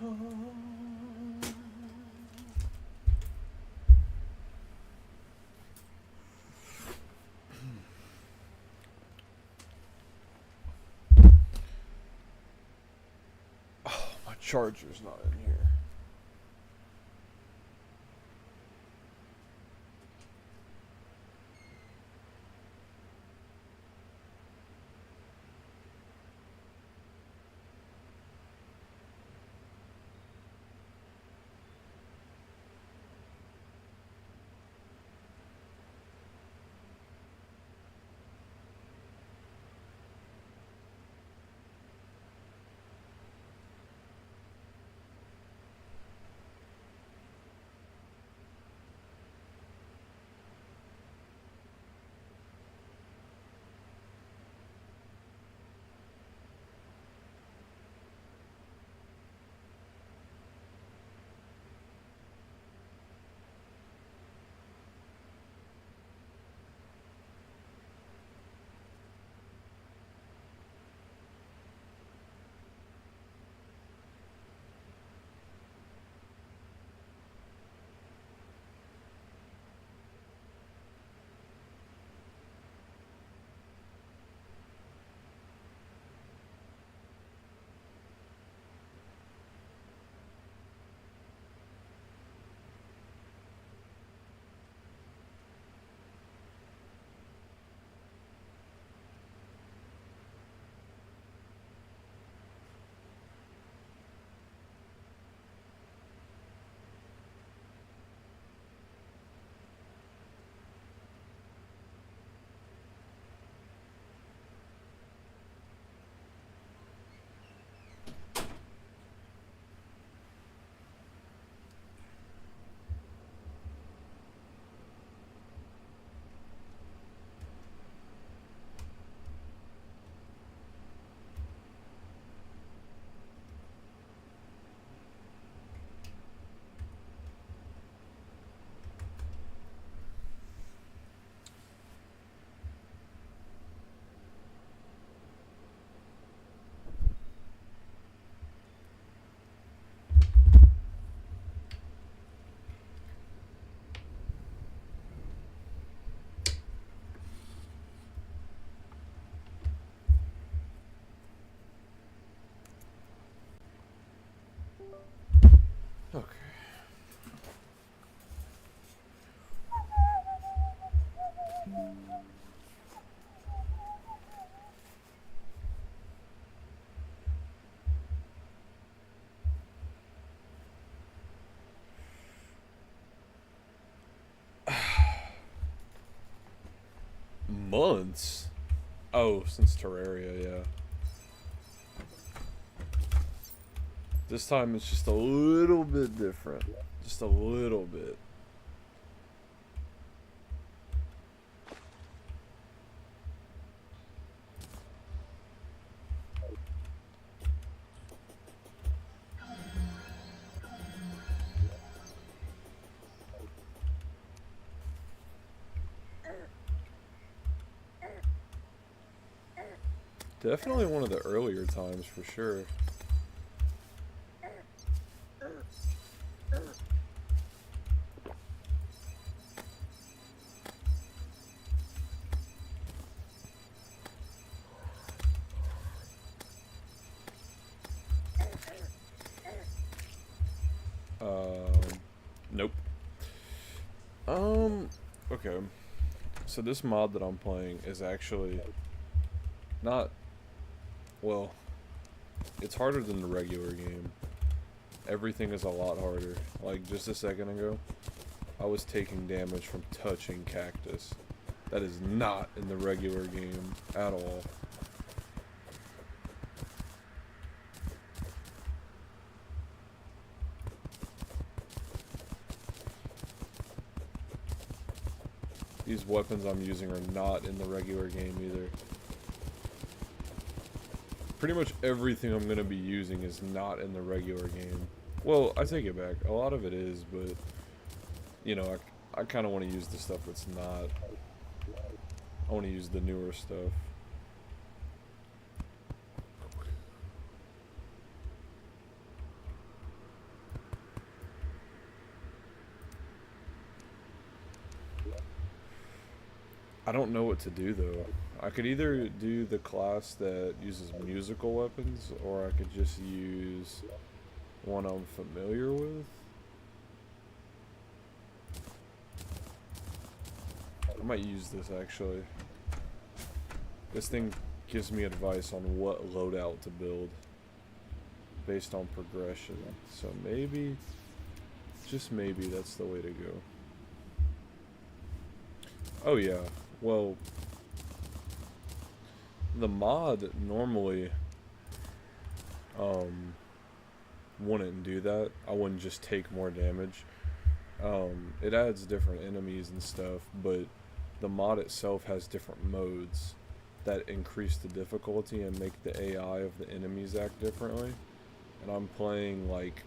Oh, my charger's not in here. Okay. Months? Oh, since Terraria, yeah. This time it's just a little bit different. Just a little bit. Definitely one of the earlier times for sure. Nope. Okay. So this mod that I'm playing is actually not, well, it's harder than the regular game. Everything is a lot harder. Like just a second ago, I was taking damage from touching cactus. That is not in the regular game at all. These weapons I'm using are not in the regular game either. Pretty much everything I'm going to be using is not in the regular game. Well, I take it back. A lot of it is, but, you know, I kind of want to use the stuff that's not. I want to use the newer stuff. I don't know what to do though. I could either do the class that uses musical weapons, or I could just use one I'm familiar with. I might use this actually. This thing gives me advice on what loadout to build based on progression. So maybe, just maybe, that's the way to go. Oh yeah, well, the mod normally wouldn't do that. I wouldn't just take more damage. It adds different enemies and stuff, but the mod itself has different modes that increase the difficulty and make the AI of the enemies act differently. And I'm playing like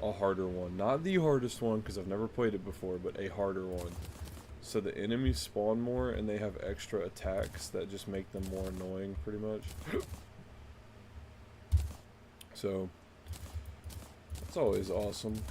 a harder one. Not the hardest one, because I've never played it before, but a harder one. So the enemies spawn more and they have extra attacks that just make them more annoying, pretty much. So, it's always awesome.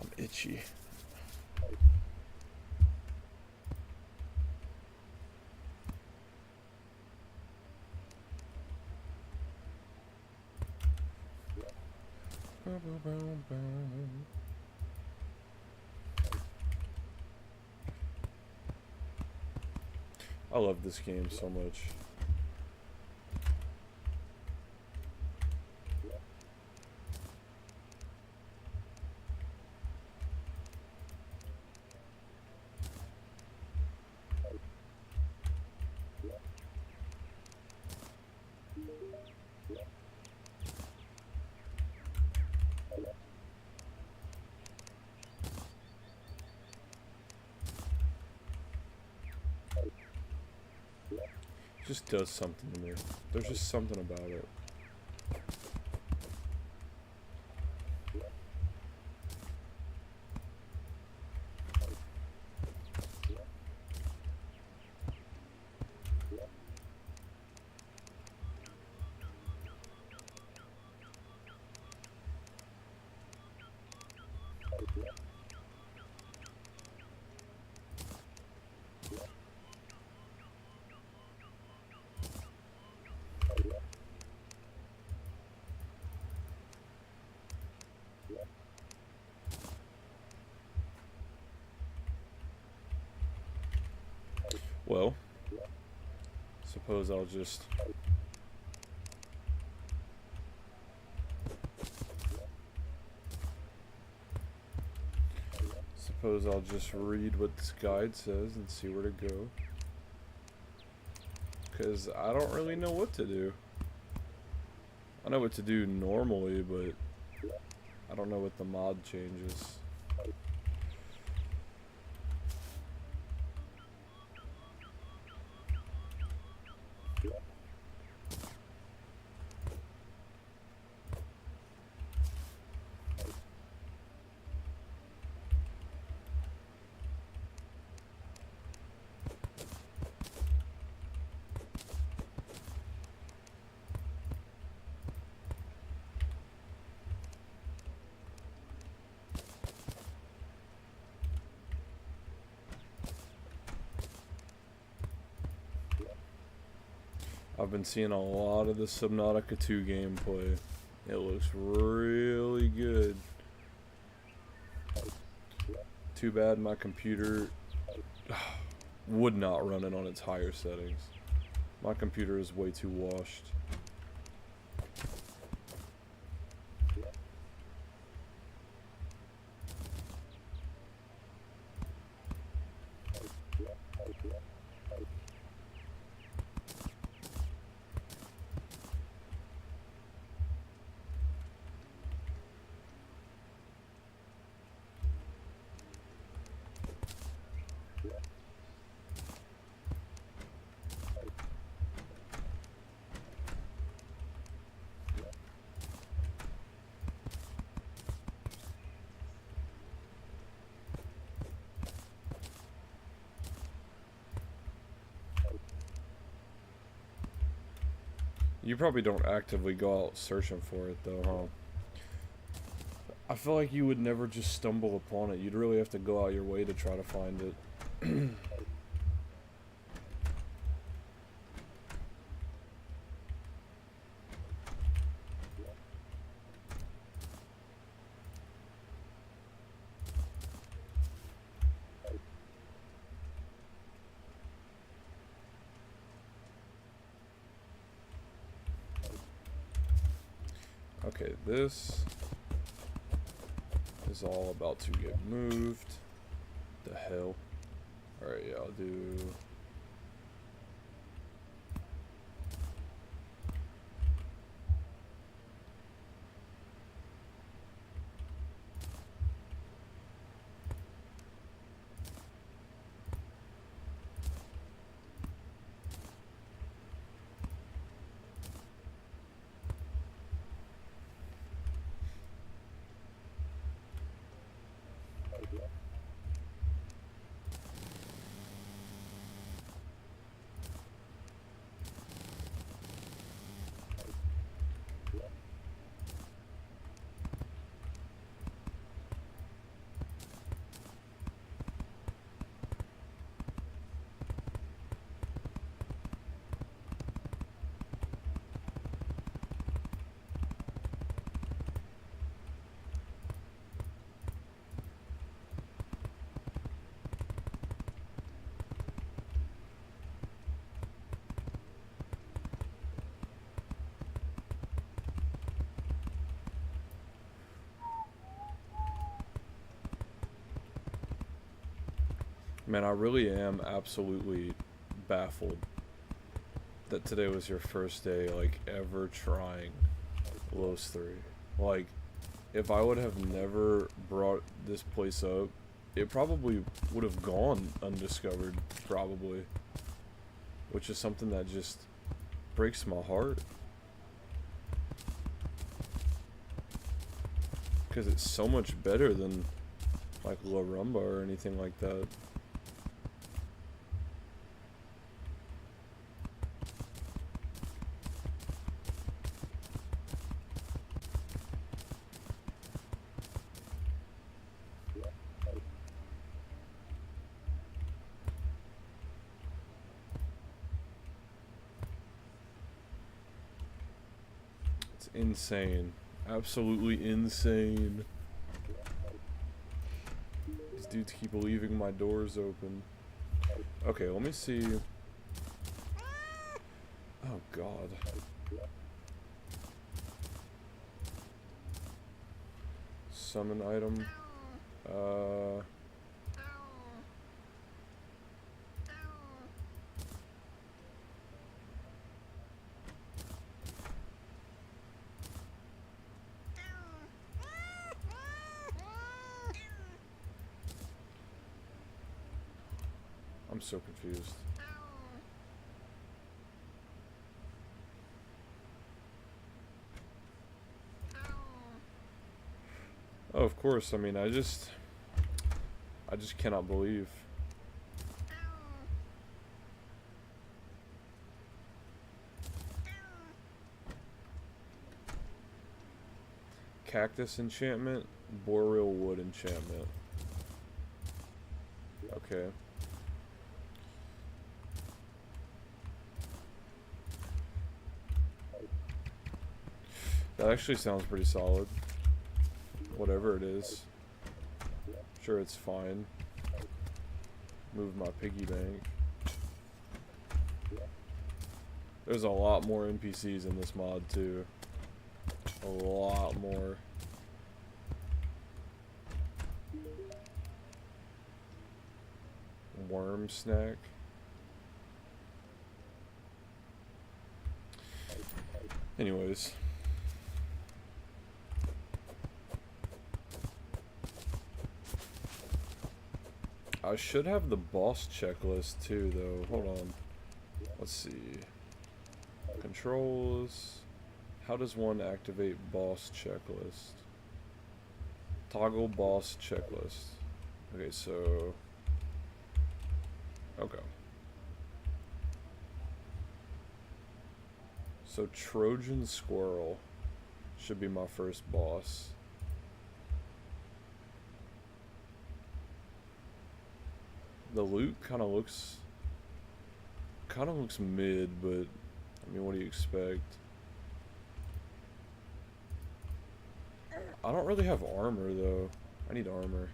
I'm itchy. I love this game so much. Just does something to me. There's just something about it. Well, suppose I'll just read what this guide says and see where to go. Because I don't really know what to do. I know what to do normally, but I don't know what the mod changes. I've been seeing a lot of the Subnautica 2 gameplay. It looks really good. Too bad my computer would not run it on its higher settings. My computer is way too washed. You probably don't actively go out searching for it though, huh? I feel like you would never just stumble upon it. You'd really have to go out your way to try to find it. Okay, this is all about to get moved. The hell? Alright, yeah, I'll do... Man, I really am absolutely baffled that today was your first day, like, ever trying Los 3. Like, if I would have never brought this place up, it probably would have gone undiscovered, probably. Which is something that just breaks my heart. Because it's so much better than, like, La Rumba or anything like that. Insane. Absolutely insane. These dudes keep leaving my doors open. Okay, let me see. Oh god. Summon item. I'm so confused. Oh, of course. I mean, I just cannot believe. Cactus enchantment, boreal wood enchantment. Okay. That actually sounds pretty solid. Whatever it is. Sure, it's fine. Move my piggy bank. There's a lot more NPCs in this mod too. A lot more. Worm snack. Anyways. I should have the boss checklist too, though. Hold on. Let's see. Controls. How does one activate boss checklist? Toggle boss checklist. Okay, so... Okay. So Trojan Squirrel should be my first boss. The loot kind of looks mid, but I mean, what do you expect? I don't really have armor though. I need armor.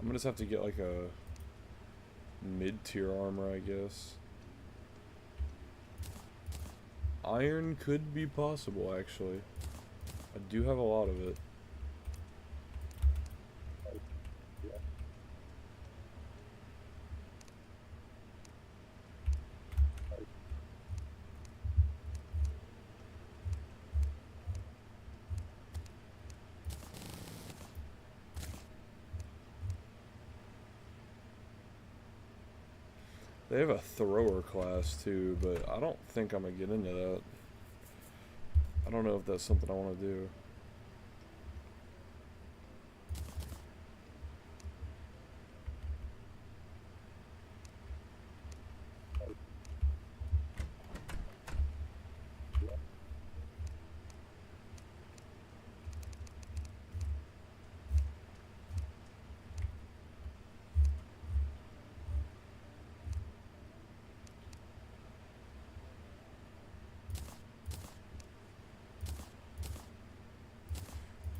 I'm gonna just have to get like a mid-tier armor, I guess. Iron could be possible, actually. I do have a lot of it. They have a thrower class too, but I don't think I'm gonna get into that. I don't know if that's something I want to do.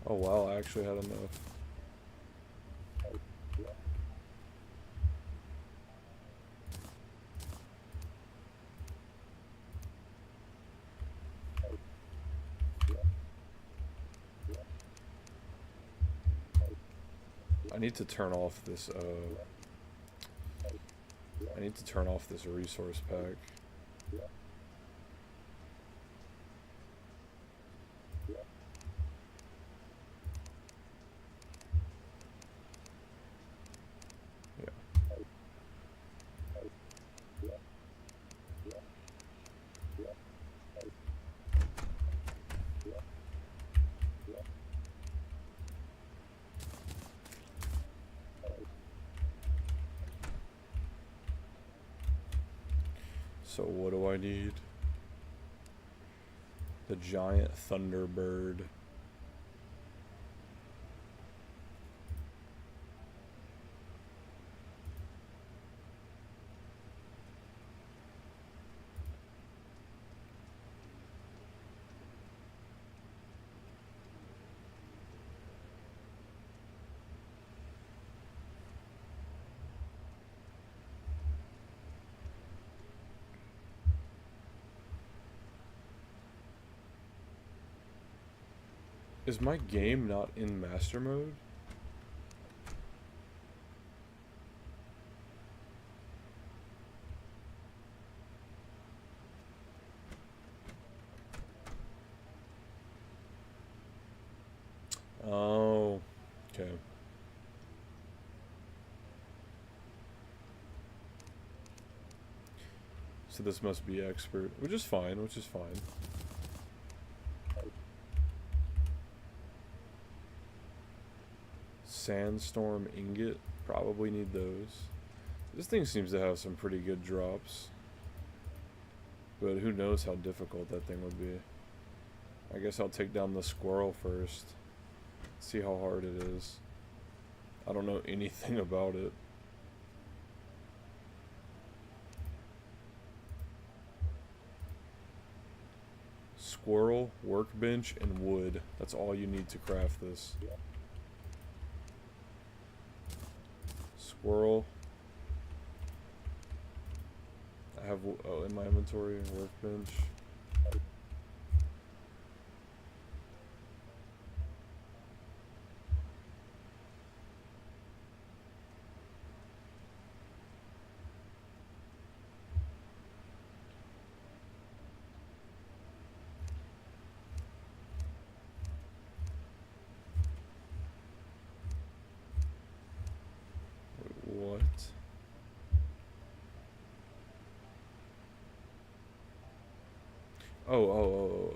Oh wow, I actually had enough. I need to turn off this, I need to turn off this resource pack. So what do I need? The giant thunderbird. Is my game not in master mode? Oh, okay. So this must be expert, which is fine, which is fine. Sandstorm ingot. Probably need those. This thing seems to have some pretty good drops. But who knows how difficult that thing would be. I guess I'll take down the squirrel first. See how hard it is. I don't know anything about it. Squirrel, workbench, and wood. That's all you need to craft this. Squirrel. I have, oh, in my inventory, workbench. What? Oh.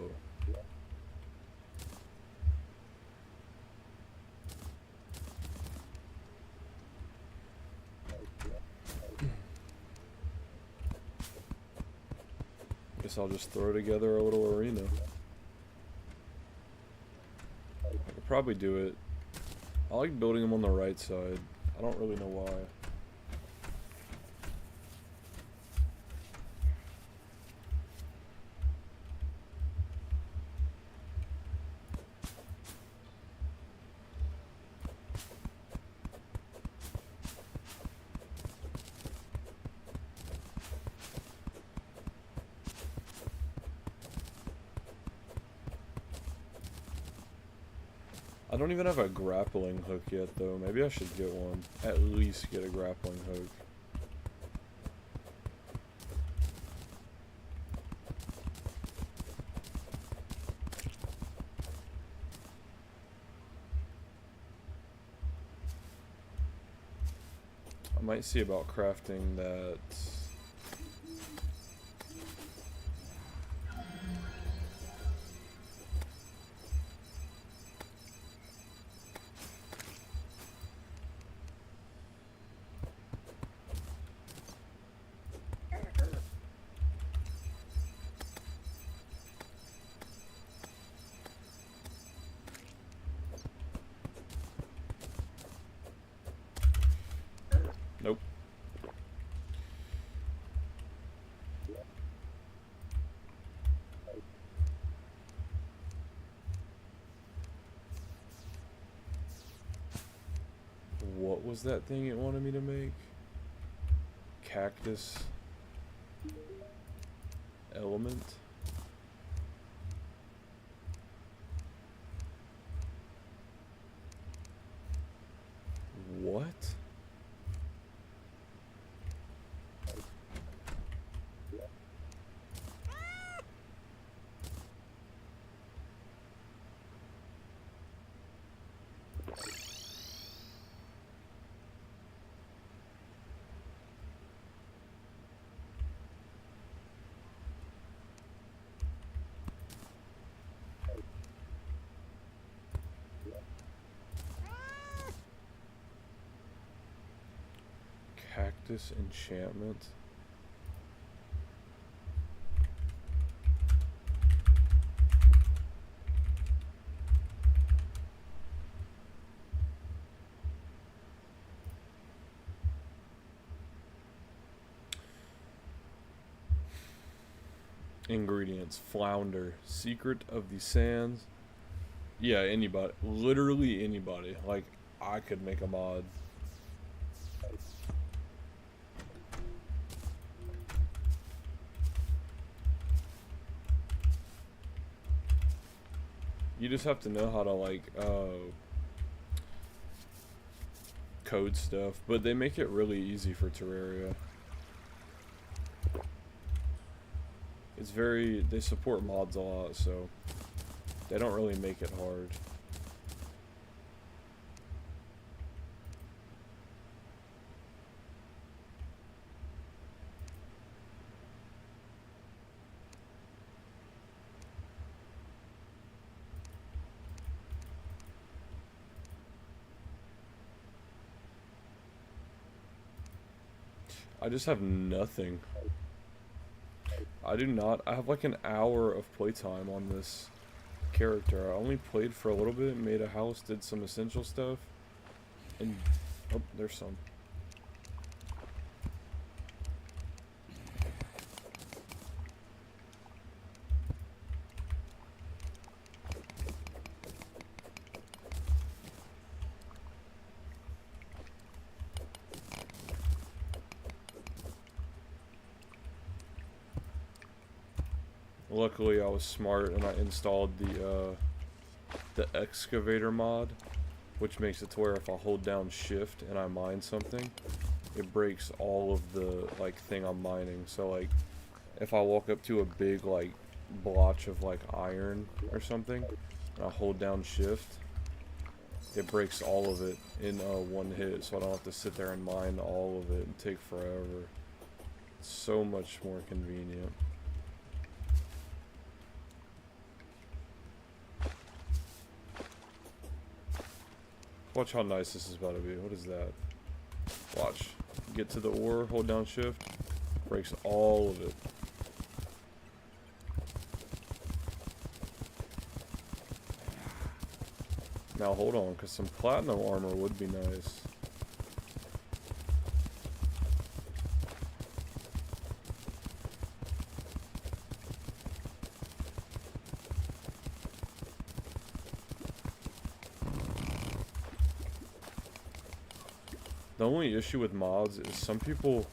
Guess I'll just throw together a little arena. I could probably do it. I like building them on the right side. I don't really know why. I don't even have a grappling hook yet, though. Maybe I should get one. At least get a grappling hook. I might see about crafting that. Nope. What was that thing it wanted me to make? Cactus element? What? Cactus enchantment. Ingredients: flounder, secret of the sands. Yeah, anybody, literally anybody. Like, I could make a mod. You just have to know how to, like, code stuff, but they make it really easy for Terraria. It's very, they support mods a lot, so they don't really make it hard. I just have nothing. I do not. I have like an hour of playtime on this character. I only played for a little bit, made a house, did some essential stuff, and oh, there's some. Luckily, I was smart and I installed the excavator mod, which makes it to where if I hold down shift and I mine something, it breaks all of the like thing I'm mining. So like, if I walk up to a big like blotch of like iron or something, and I hold down shift, it breaks all of it in one hit. So I don't have to sit there and mine all of it and take forever. It's so much more convenient. Watch how nice this is about to be. What is that? Watch. Get to the ore, hold down shift, breaks all of it. Now hold on, because some platinum armor would be nice. The only issue with mods is some people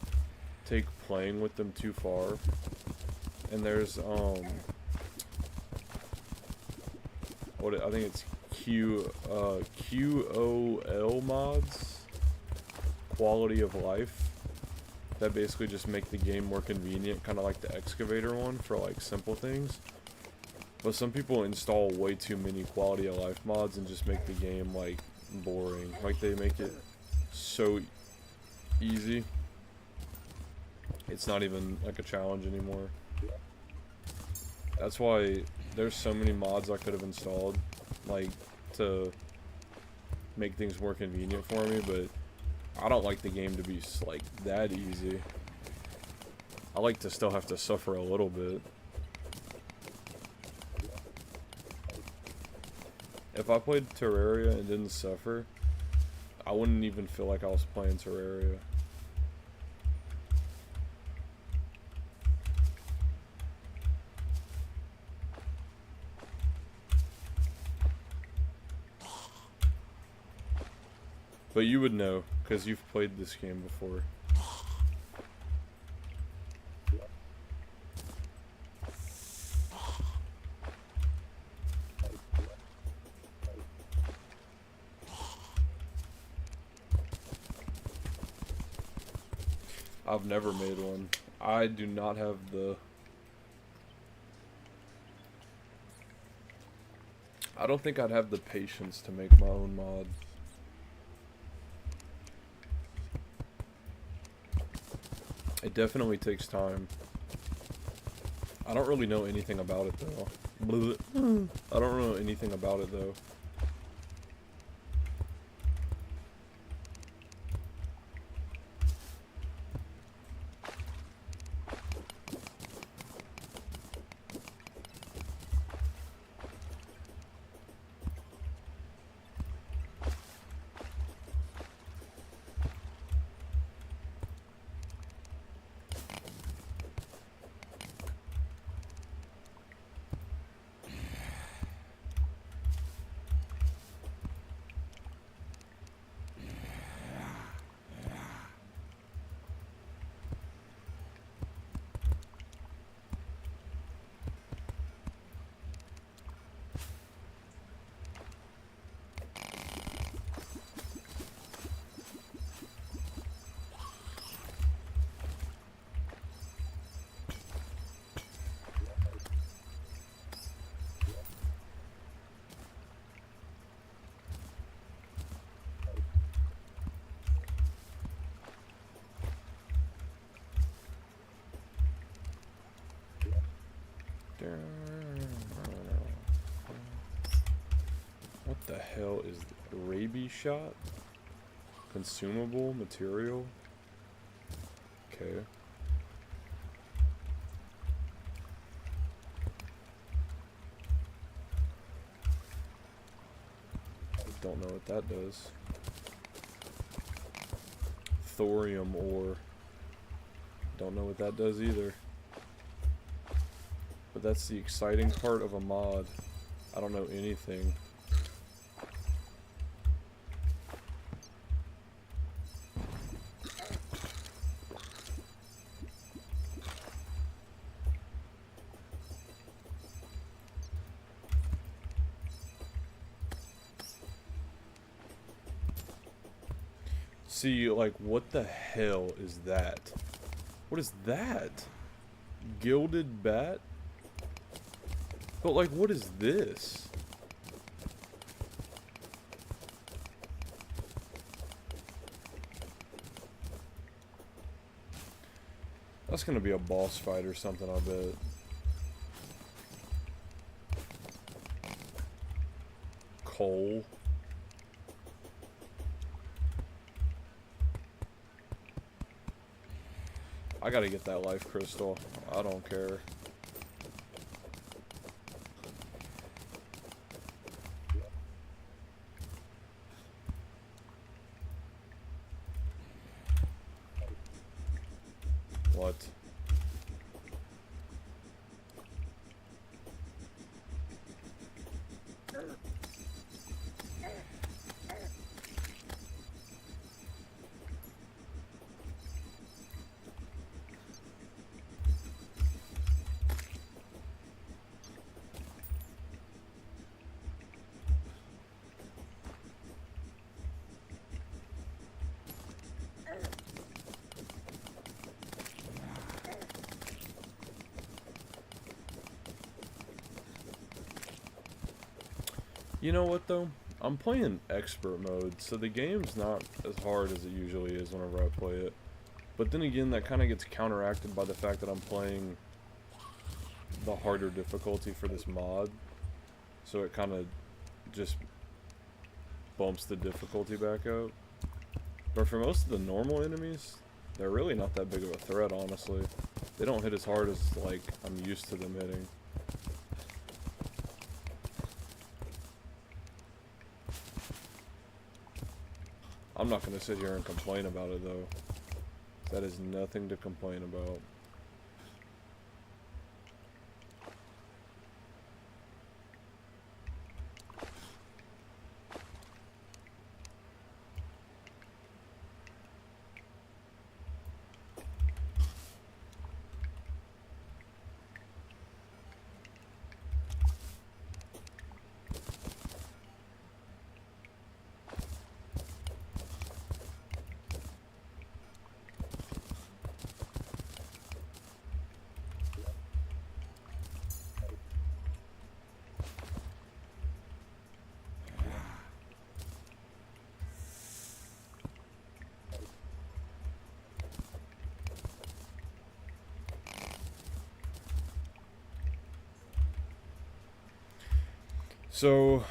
take playing with them too far. And there's, what, I think it's QOL mods, quality of life, that basically just make the game more convenient, kind of like the excavator one for like simple things. But some people install way too many quality of life mods and just make the game like boring. Like they make it so easy, it's not even like a challenge anymore. That's why there's so many mods I could have installed, like, to make things more convenient for me, but I don't like the game to be like that easy. I like to still have to suffer a little bit. If I played Terraria and didn't suffer, I wouldn't even feel like I was playing Terraria. But you would know, because you've played this game before. I've never made one. I do not have the... I don't think I'd have the patience to make my own mod. It definitely takes time. I don't really know anything about it though. I don't know anything about it though. What the hell is rabies shot? Consumable material? Okay. Okay. Don't know what that does. Thorium ore. Don't know what that does either. But that's the exciting part of a mod. I don't know anything. See, like, what the hell is that? What is that? Gilded bat? But, like, what is this? That's gonna be a boss fight or something, I bet. Coal. I gotta get that life crystal. I don't care. What? You know what though? I'm playing expert mode, so the game's not as hard as it usually is whenever I play it. But then again, that kind of gets counteracted by the fact that I'm playing the harder difficulty for this mod. So it kind of just bumps the difficulty back up. But for most of the normal enemies, they're really not that big of a threat, honestly. They don't hit as hard as, like, I'm used to them hitting. I'm not going to sit here and complain about it, though. That is nothing to complain about. So,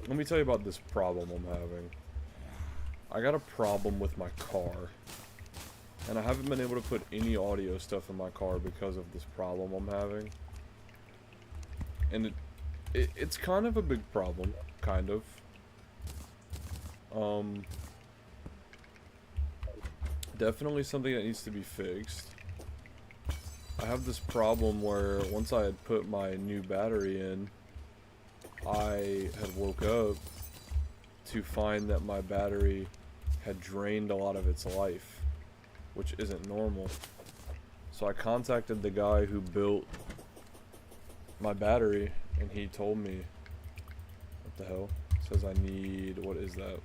let me tell you about this problem I'm having. I got a problem with my car. And I haven't been able to put any audio stuff in my car because of this problem I'm having. And it's kind of a big problem, kind of. Definitely something that needs to be fixed. I have this problem where once I had put my new battery in, I had woke up to find that my battery had drained a lot of its life, which isn't normal. So I contacted the guy who built my battery, and he told me, what the hell? It says I need, what is that?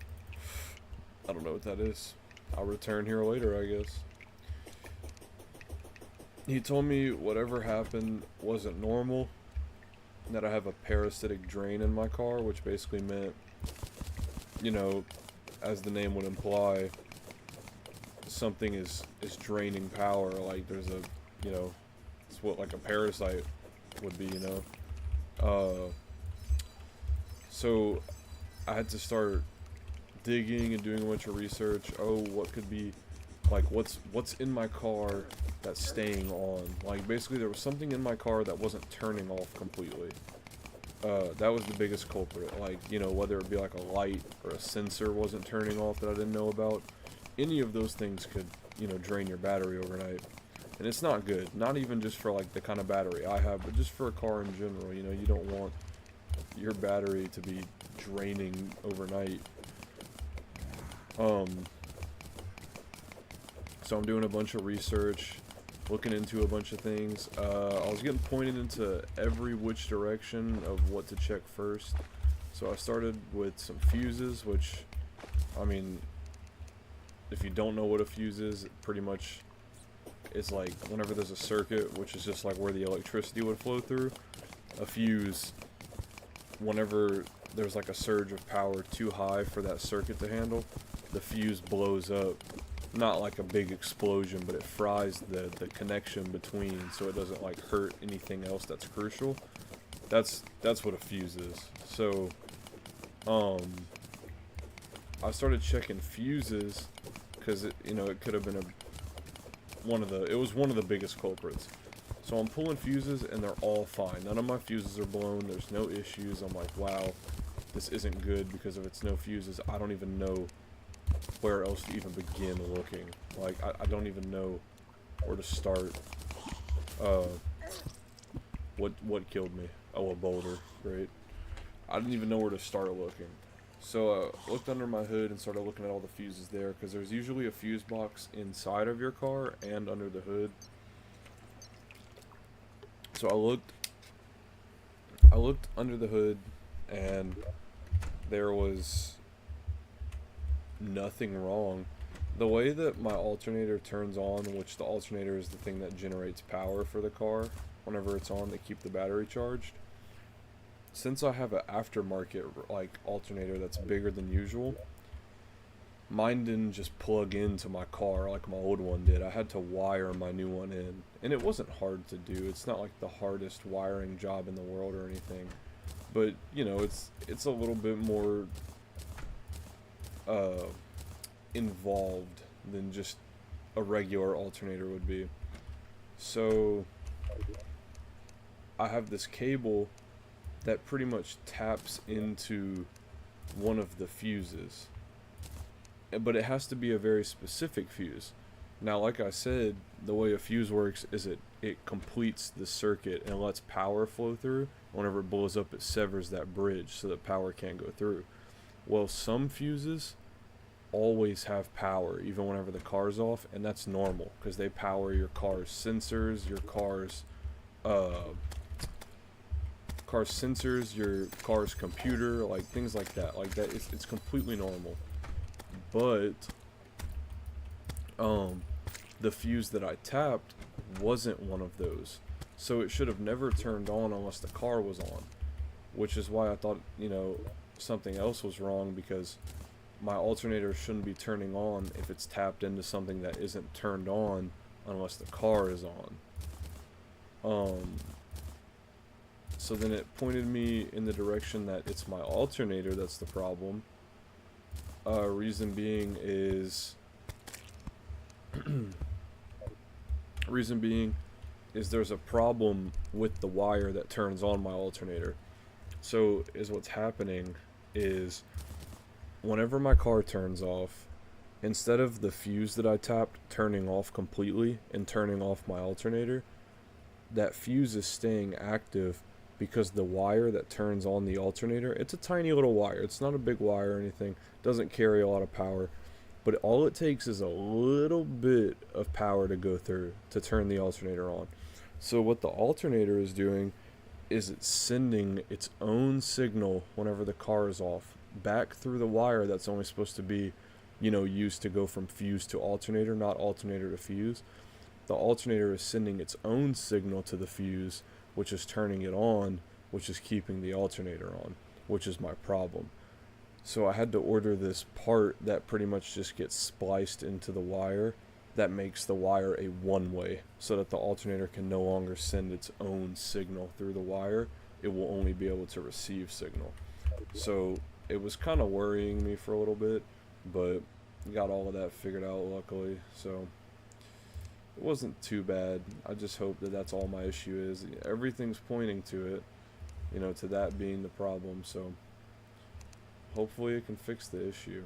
I don't know what that is. I'll return here later, I guess. He told me whatever happened wasn't normal, that I have a parasitic drain in my car, which basically meant, you know, as the name would imply, something is draining power. Like there's a, you know, it's what like a parasite would be, you know. So I had to start digging and doing a bunch of research. Oh, what could be Like, what's in my car that's staying on? Like, basically, there was something in my car that wasn't turning off completely. That was the biggest culprit. Like, you know, whether it be like a light or a sensor wasn't turning off that I didn't know about. Any of those things could, you know, drain your battery overnight. And it's not good. Not even just for, like, the kind of battery I have, but just for a car in general. You know, you don't want your battery to be draining overnight. So I'm doing a bunch of research, looking into a bunch of things. I was getting pointed into every which direction of what to check first. So I started with some fuses, which, I mean, if you don't know what a fuse is, it pretty much is like whenever there's a circuit, which is just like where the electricity would flow through. A fuse, whenever there's like a surge of power too high for that circuit to handle, the fuse blows up. Not like a big explosion, but it fries the connection between, so it doesn't like hurt anything else that's crucial. That's what a fuse is. So I started checking fuses because it could have been one of the biggest culprits. So I'm pulling fuses and they're all fine. None of my fuses are blown. There's no issues. I'm like, wow, this isn't good, because if it's no fuses, I don't even know where else to even begin looking. Like, I don't even know where to start. What killed me? Oh, a boulder. Great. I didn't even know where to start looking. So I looked under my hood and started looking at all the fuses there, because there's usually a fuse box inside of your car and under the hood. So I looked under the hood, and there was nothing wrong. The way that my alternator turns on, which the alternator is the thing that generates power for the car whenever it's on to keep the battery charged, since I have an aftermarket like alternator that's bigger than usual, mine didn't just plug into my car like my old one did. I had to wire my new one in, and it wasn't hard to do. It's not like the hardest wiring job in the world or anything, but you know, it's a little bit more involved than just a regular alternator would be. So I have this cable that pretty much taps into one of the fuses, but it has to be a very specific fuse. Now, like I said, the way a fuse works is it completes the circuit and lets power flow through. Whenever it blows up, it severs that bridge so that power can't go through. Well, some fuses always have power even whenever the car's off, and that's normal because they power your car's sensors, your car's your car's computer, like things like that. Like that, it's completely normal. But the fuse that I tapped wasn't one of those, so it should have never turned on unless the car was on, which is why I thought, you know, something else was wrong, because my alternator shouldn't be turning on if it's tapped into something that isn't turned on unless the car is on. So then it pointed me in the direction that it's my alternator that's the problem. Reason being is there's a problem with the wire that turns on my alternator. So what's happening is, whenever my car turns off, instead of the fuse that I tapped turning off completely and turning off my alternator, that fuse is staying active because the wire that turns on the alternator, it's a tiny little wire. It's not a big wire or anything. Doesn't carry a lot of power. But all it takes is a little bit of power to go through to turn the alternator on. So what the alternator is doing is it's sending its own signal whenever the car is off back through the wire that's only supposed to be, you know, used to go from fuse to alternator, not alternator to fuse. The alternator is sending its own signal to the fuse, which is turning it on, which is keeping the alternator on, which is my problem. So I had to order this part that pretty much just gets spliced into the wire that makes the wire a one-way, so that the alternator can no longer send its own signal through the wire. It will only be able to receive signal. So it was kind of worrying me for a little bit, but got all of that figured out, luckily, so it wasn't too bad. I just hope that that's all my issue is. Everything's pointing to it, you know, to that being the problem, so hopefully it can fix the issue.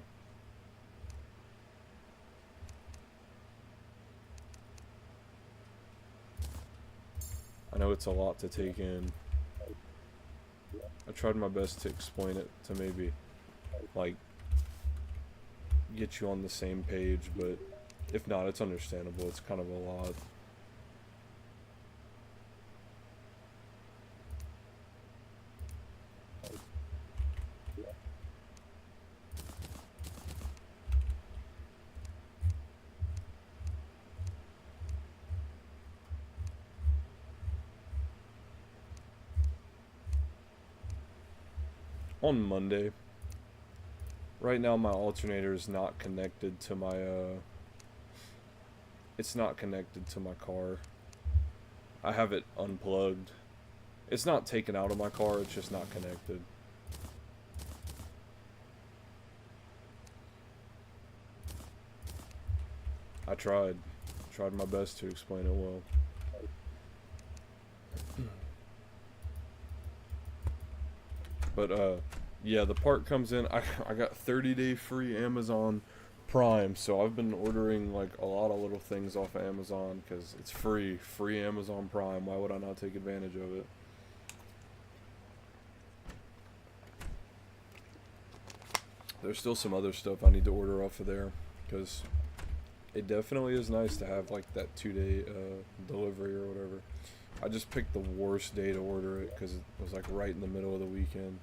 I know it's a lot to take in. I tried my best to explain it to maybe, like, get you on the same page, but if not, it's understandable. It's kind of a lot. On Monday. Right now my alternator is not connected to my it's not connected to my car. I have it unplugged. It's not taken out of my car, it's just not connected. I tried my best to explain it well. But yeah, the part comes in. I got 30-day free Amazon Prime, so I've been ordering like a lot of little things off of Amazon because it's free Amazon Prime. Why would I not take advantage of it? There's still some other stuff I need to order off of there because it definitely is nice to have like that 2-day delivery or whatever. I just picked the worst day to order it because it was like right in the middle of the weekend.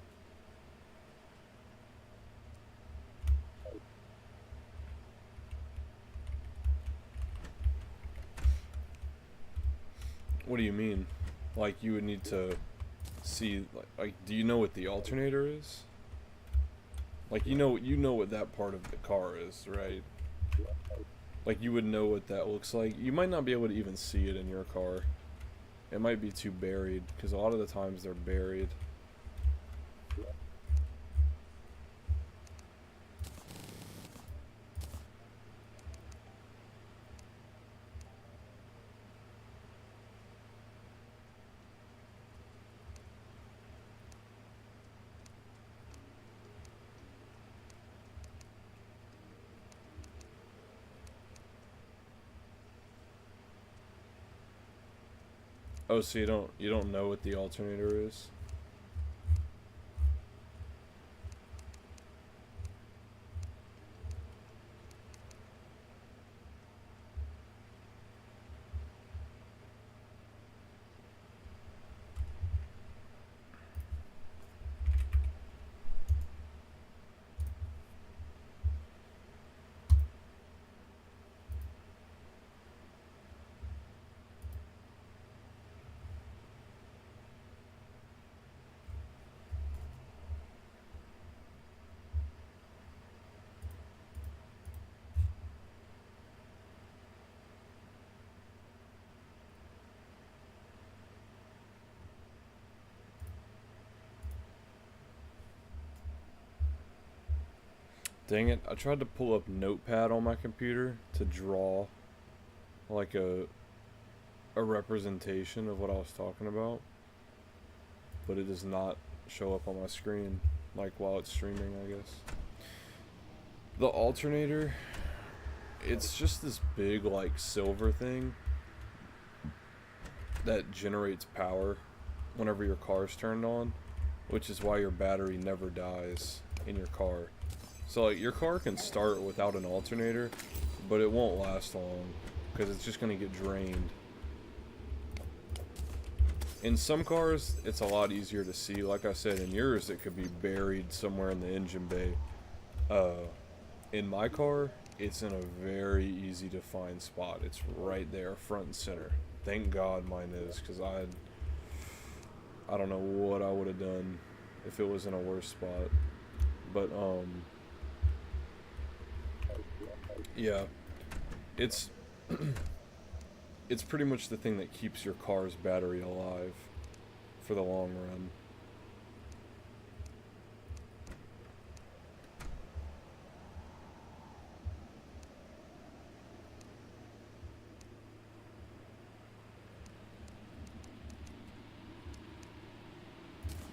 What do you mean? Like you would need to see like do you know what the alternator is? Like you know what that part of the car is, right? Like you would know what that looks like. You might not be able to even see it in your car. It might be too buried because a lot of the times they're buried. Oh, so you don't know what the alternator is? Dang it, I tried to pull up Notepad on my computer to draw like a representation of what I was talking about, but it does not show up on my screen like while it's streaming, I guess. The alternator, it's just this big like silver thing that generates power whenever your car's turned on, which is why your battery never dies in your car. So like your car can start without an alternator, but it won't last long because it's just going to get drained. In some cars, it's a lot easier to see. Like I said, in yours, it could be buried somewhere in the engine bay. In my car, it's in a very easy to find spot. It's right there, front and center. Thank God mine is, because I don't know what I would have done if it was in a worse spot. But yeah, it's it's pretty much the thing that keeps your car's battery alive for the long run.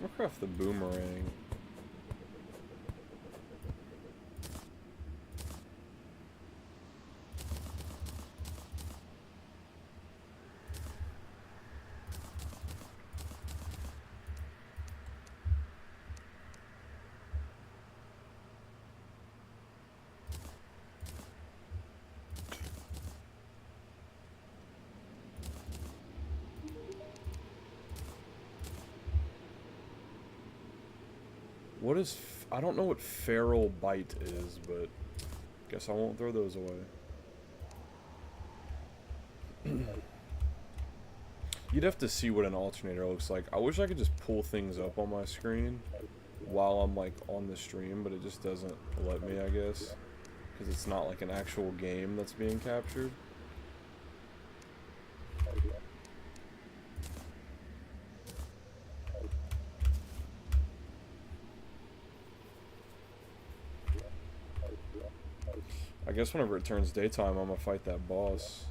I'll craft the boomerang. What is... I don't know what feral bite is, but... guess I won't throw those away. You'd have to see what an alternator looks like. I wish I could just pull things up on my screen while I'm, like, on the stream, but it just doesn't let me, I guess. Because it's not, like, an actual game that's being captured. I guess whenever it turns daytime, I'm gonna fight that boss.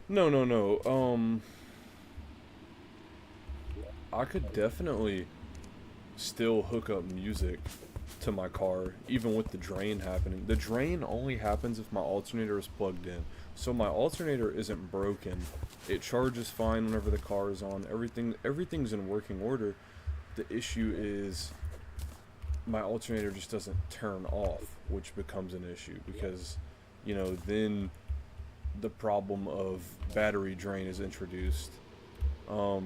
No. I could definitely still hook up music to my car, even with the drain happening. The drain only happens if my alternator is plugged in. So my alternator isn't broken. It charges fine whenever the car is on. Everything's in working order. The issue is my alternator just doesn't turn off, which becomes an issue because, you know, then the problem of battery drain is introduced. I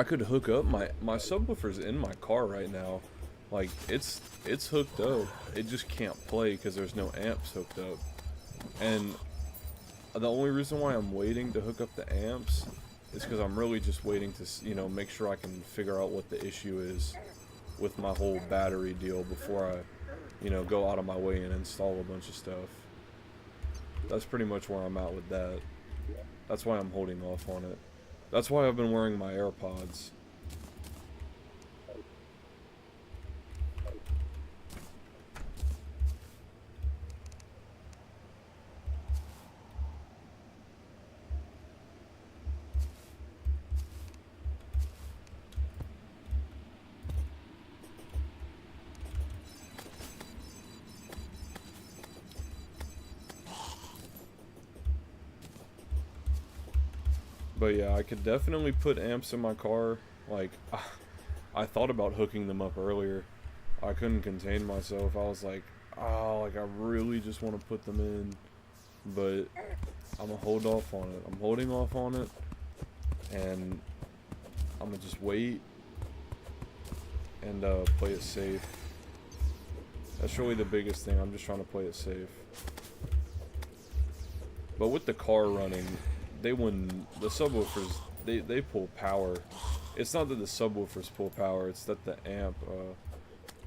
could hook up my subwoofer's in my car right now. Like, it's hooked up. It just can't play because there's no amps hooked up. And the only reason why I'm waiting to hook up the amps is because I'm really just waiting to, you know, make sure I can figure out what the issue is with my whole battery deal before I, you know, go out of my way and install a bunch of stuff. That's pretty much where I'm at with that. That's why I'm holding off on it. That's why I've been wearing my AirPods. But yeah, I could definitely put amps in my car. Like, I thought about hooking them up earlier. I couldn't contain myself. I was like, oh, like I really just want to put them in. But I'm gonna hold off on it. I'm holding off on it. And I'm gonna just wait and play it safe. That's really the biggest thing. I'm just trying to play it safe. But with the car running, the subwoofers, they pull power. It's not that the subwoofers pull power, it's that the amp,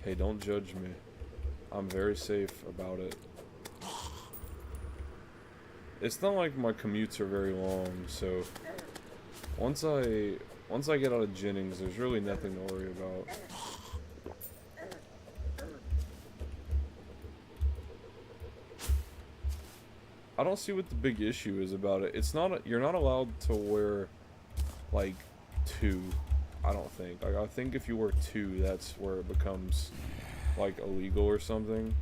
hey, don't judge me. I'm very safe about it. It's not like my commutes are very long, so once I get out of Jennings, there's really nothing to worry about. I don't see what the big issue is about it. It's not, you're not allowed to wear, like, 2, I don't think. Like, I think if you wear 2, that's where it becomes, like, illegal or something.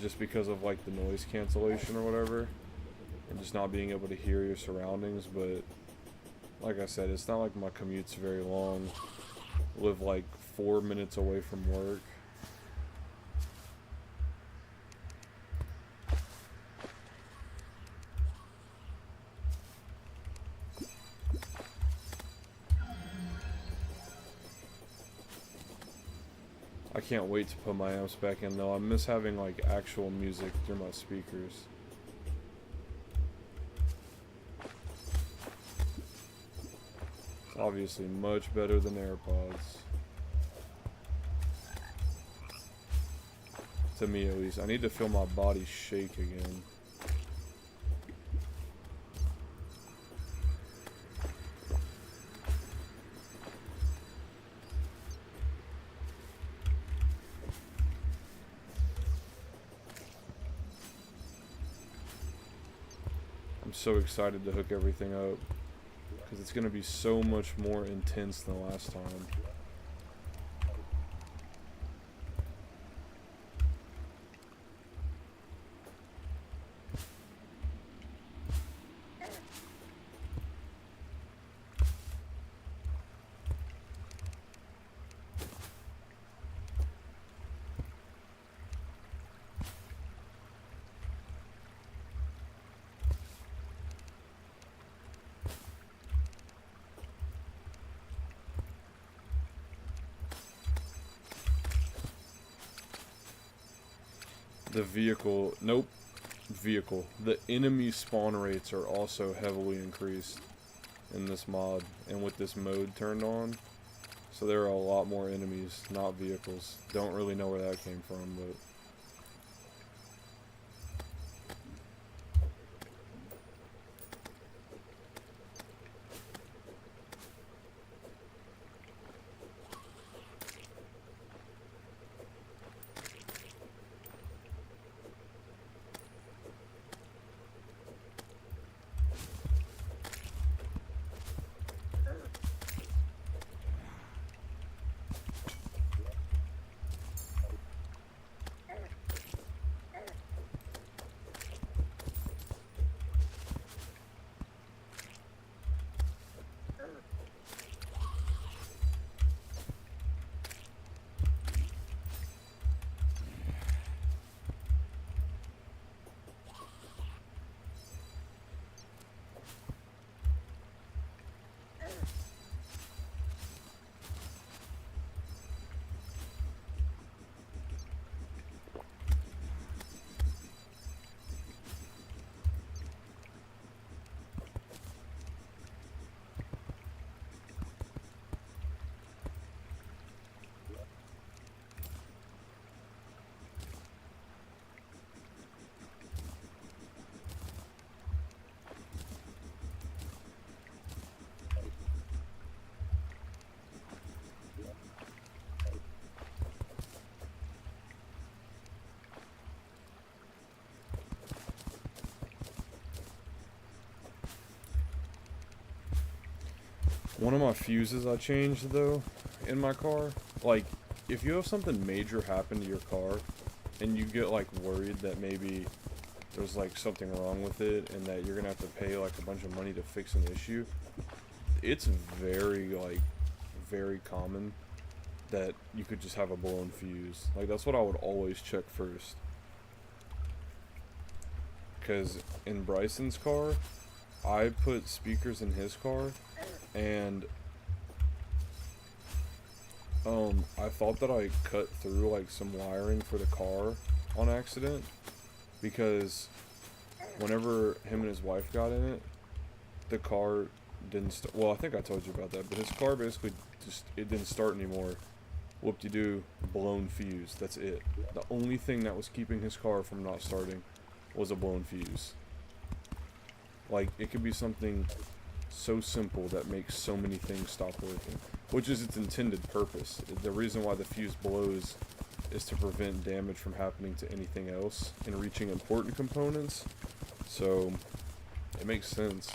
Just because of, like, the noise cancellation or whatever. And just not being able to hear your surroundings, but, like I said, it's not like my commute's very long. I live, like, 4 minutes away from work. I can't wait to put my amps back in though. I miss having like actual music through my speakers. It's obviously much better than AirPods. To me at least. I need to feel my body shake again. I'm so excited to hook everything up because it's going to be so much more intense than last time. The vehicle, nope, vehicle. The enemy spawn rates are also heavily increased in this mod and with this mode turned on. So there are a lot more enemies, not vehicles. Don't really know where that came from, but... One of my fuses I changed, though, in my car, like, if you have something major happen to your car, and you get, like, worried that maybe there's, like, something wrong with it, and that you're gonna have to pay, like, a bunch of money to fix an issue, it's very, like, very common that you could just have a blown fuse. Like, that's what I would always check first. Because in Bryson's car, I put speakers in his car, and I thought that I cut through like some wiring for the car on accident, because whenever him and his wife got in it, the car didn't start. Well, I think I told you about that, but his car basically just, it didn't start anymore. Whoop-de-doo, blown fuse. That's it. The only thing that was keeping his car from not starting was a blown fuse. Like, it could be something so simple that makes so many things stop working, which is its intended purpose. The reason why the fuse blows is to prevent damage from happening to anything else and reaching important components, so it makes sense.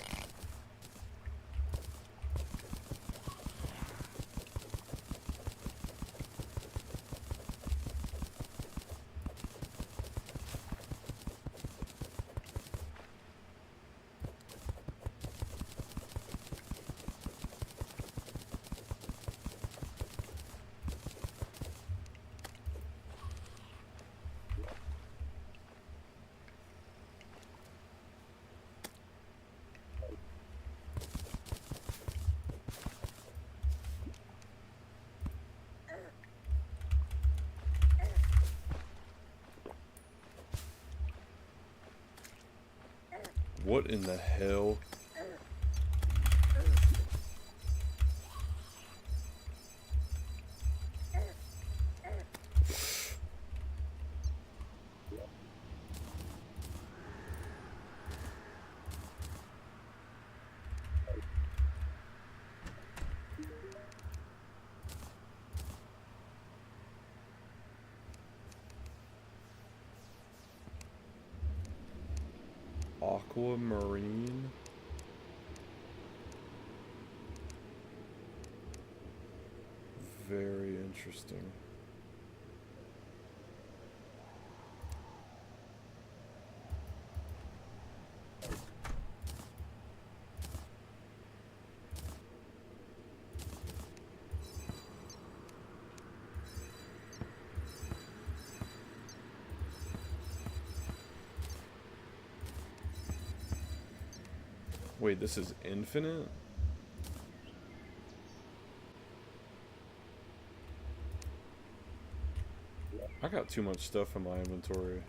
What in the hell? Aquamarine. Very interesting. Wait, this is infinite? I got too much stuff in my inventory.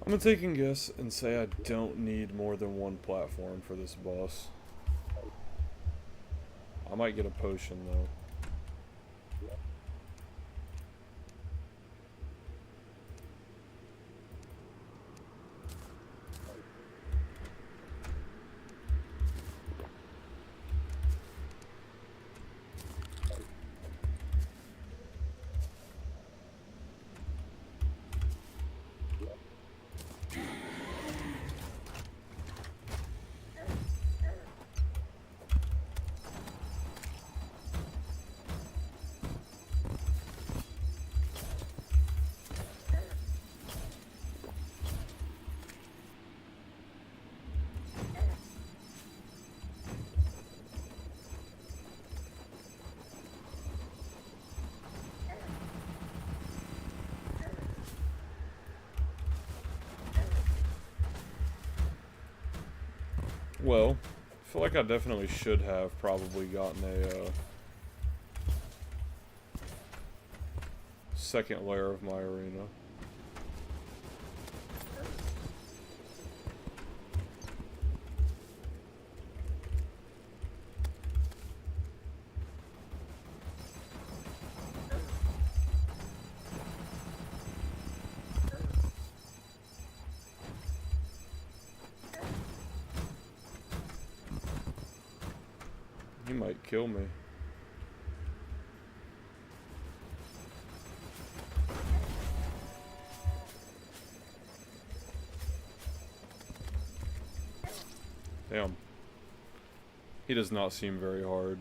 I'm gonna take a guess and say I don't need more than one platform for this boss. I might get a potion though. Well, I feel like I definitely should have probably gotten a second layer of my arena. He might kill me. Damn. He does not seem very hard.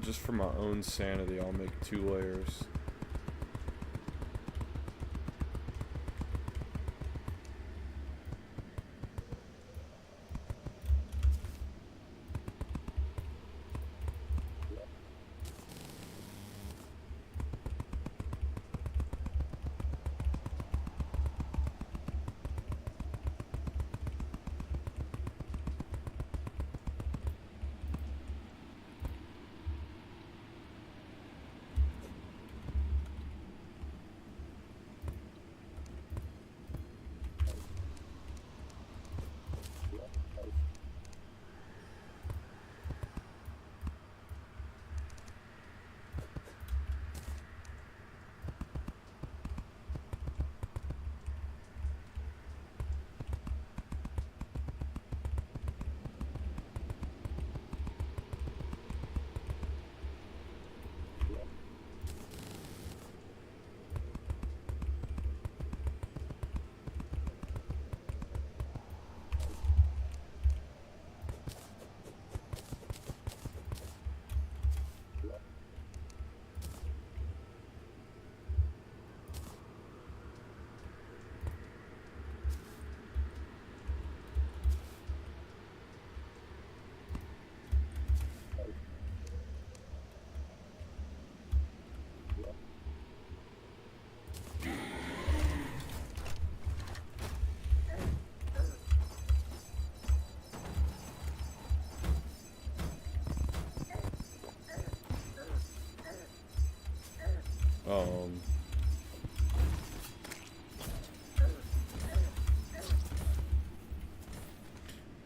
Just for my own sanity, I'll make 2 layers.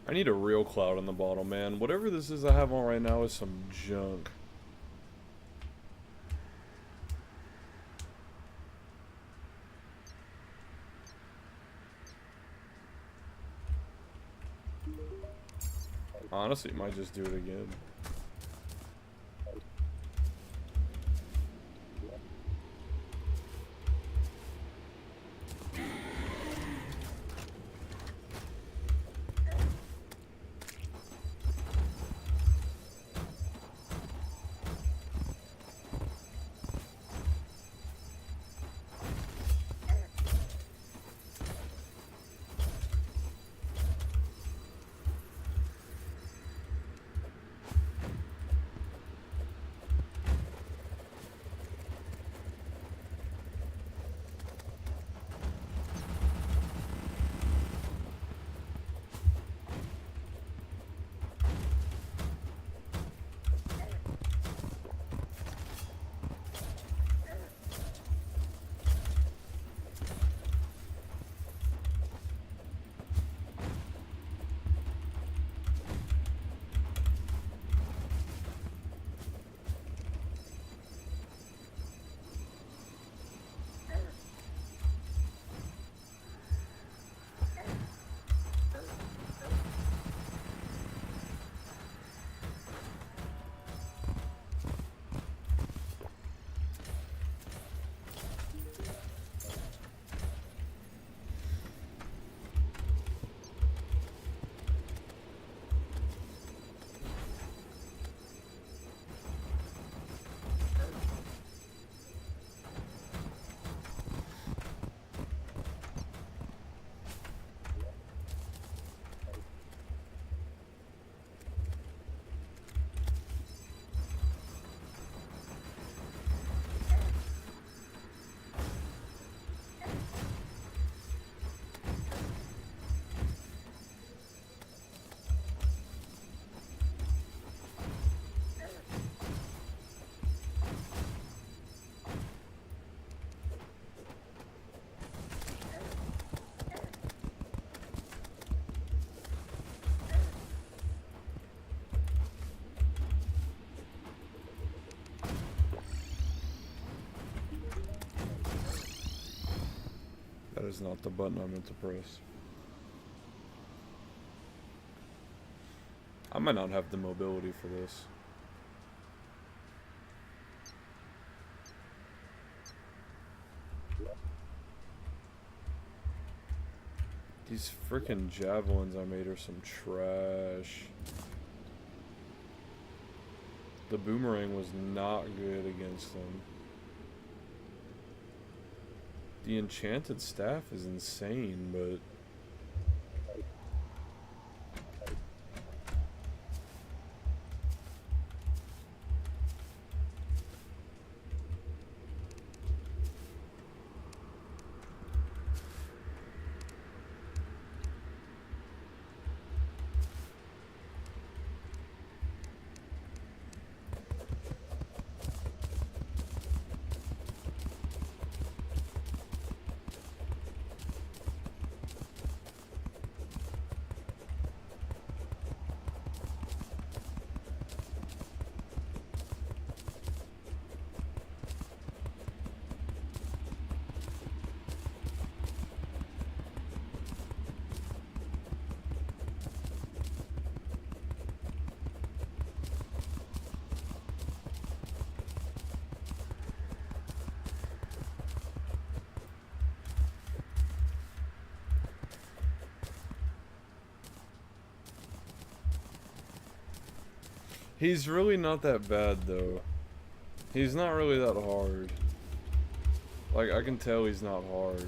I need a real cloud on the bottle, man. Whatever this is I have on right now is some junk. Honestly, might just do it again. That is not the button I meant to press. I might not have the mobility for this. These freaking javelins I made are some trash. The boomerang was not good against them. The enchanted staff is insane, but he's really not that bad though. He's not really that hard. Like, I can tell he's not hard.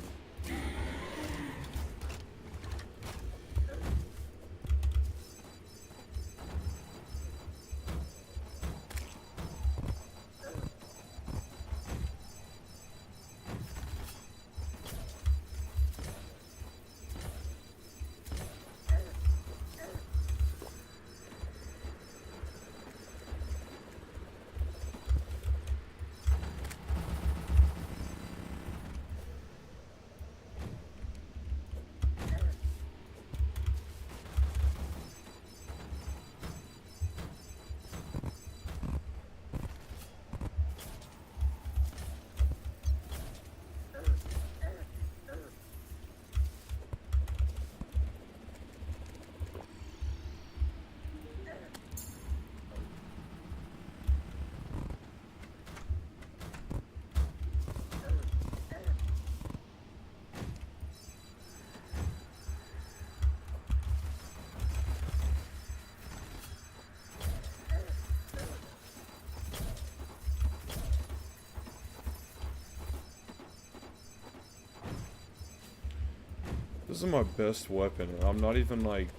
This is my best weapon, and I'm not even, like,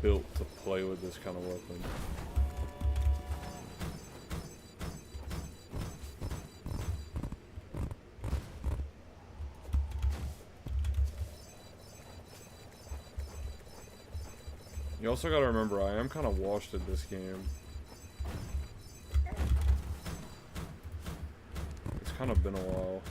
built to play with this kind of weapon. You also gotta remember, I am kind of washed at this game. It's kind of been a while.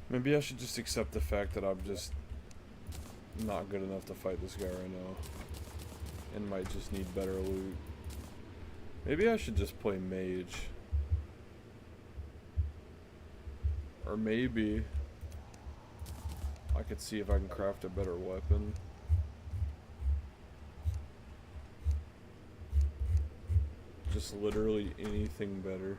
Maybe I should just accept the fact that I'm just not good enough to fight this guy right now. And might just need better loot. Maybe I should just play mage. Or maybe I could see if I can craft a better weapon. Just literally anything better.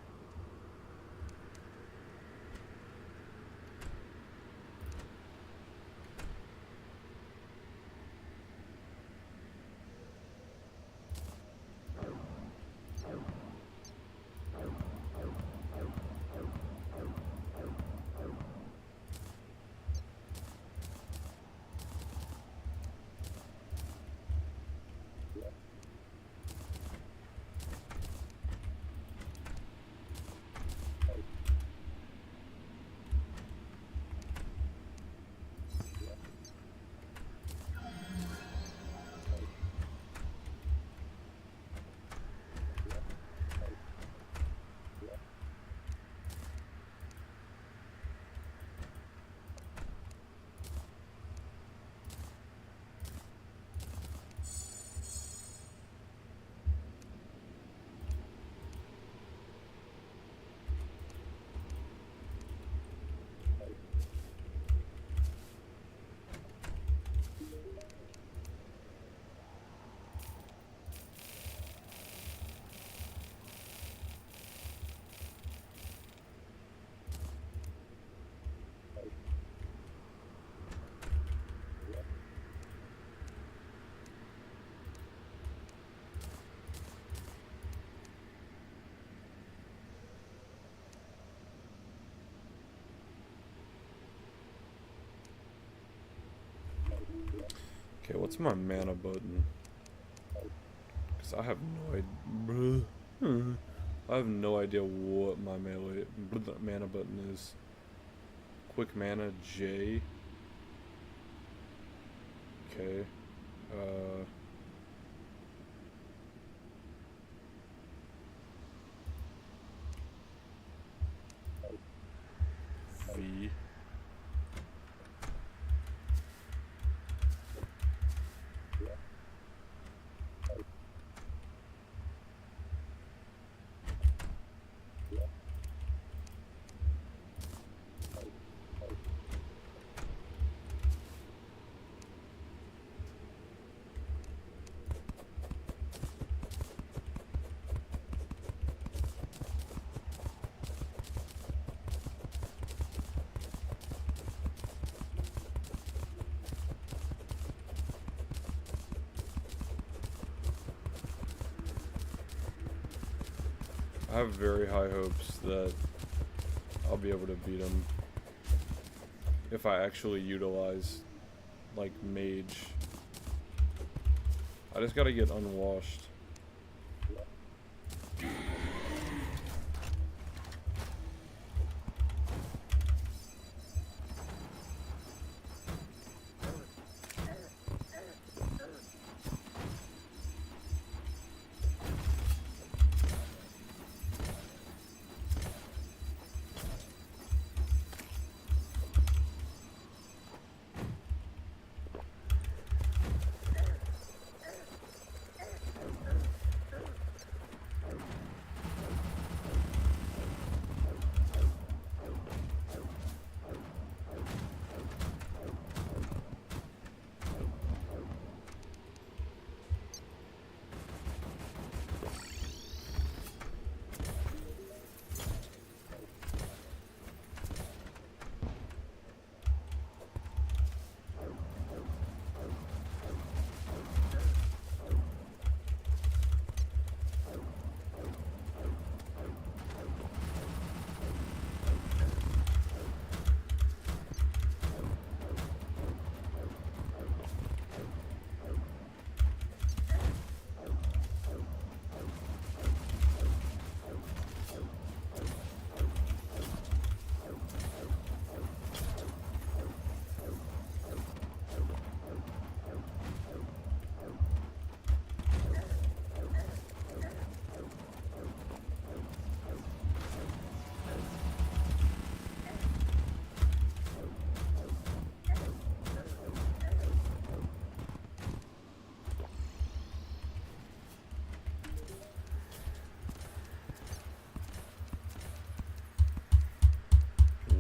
Okay, what's my mana button? Because I have no idea. I have no idea what my mana button is. Quick mana J. Okay. V. I have very high hopes that I'll be able to beat him if I actually utilize, like, mage. I just gotta get unwashed.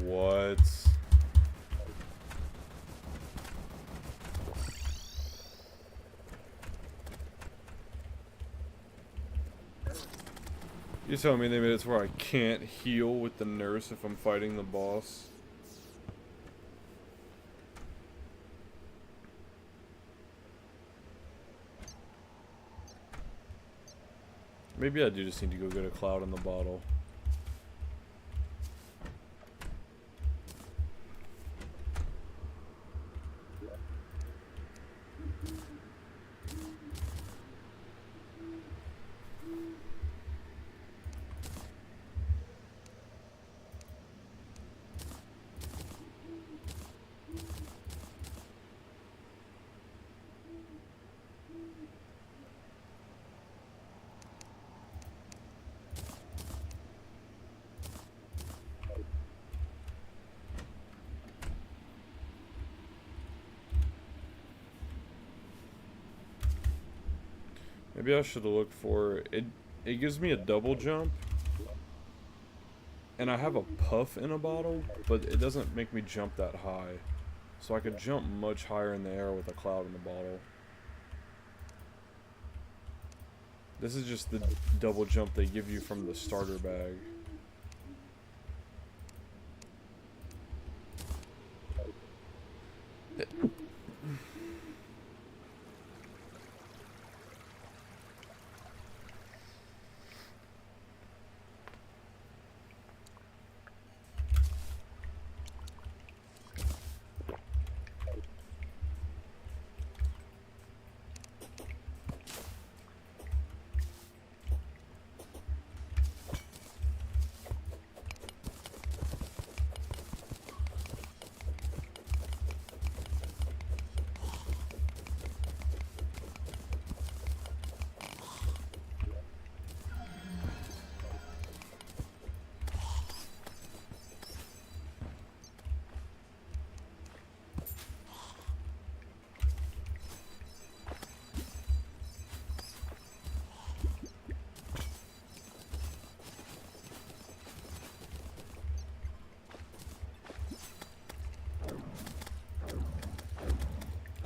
What? You telling me they made it to where I can't heal with the nurse if I'm fighting the boss? Maybe I do just need to go get a cloud in the bottle. Maybe I should look for it. It gives me a double jump, and I have a puff in a bottle, but it doesn't make me jump that high. So I could jump much higher in the air with a cloud in the bottle. This is just the double jump they give you from the starter bag.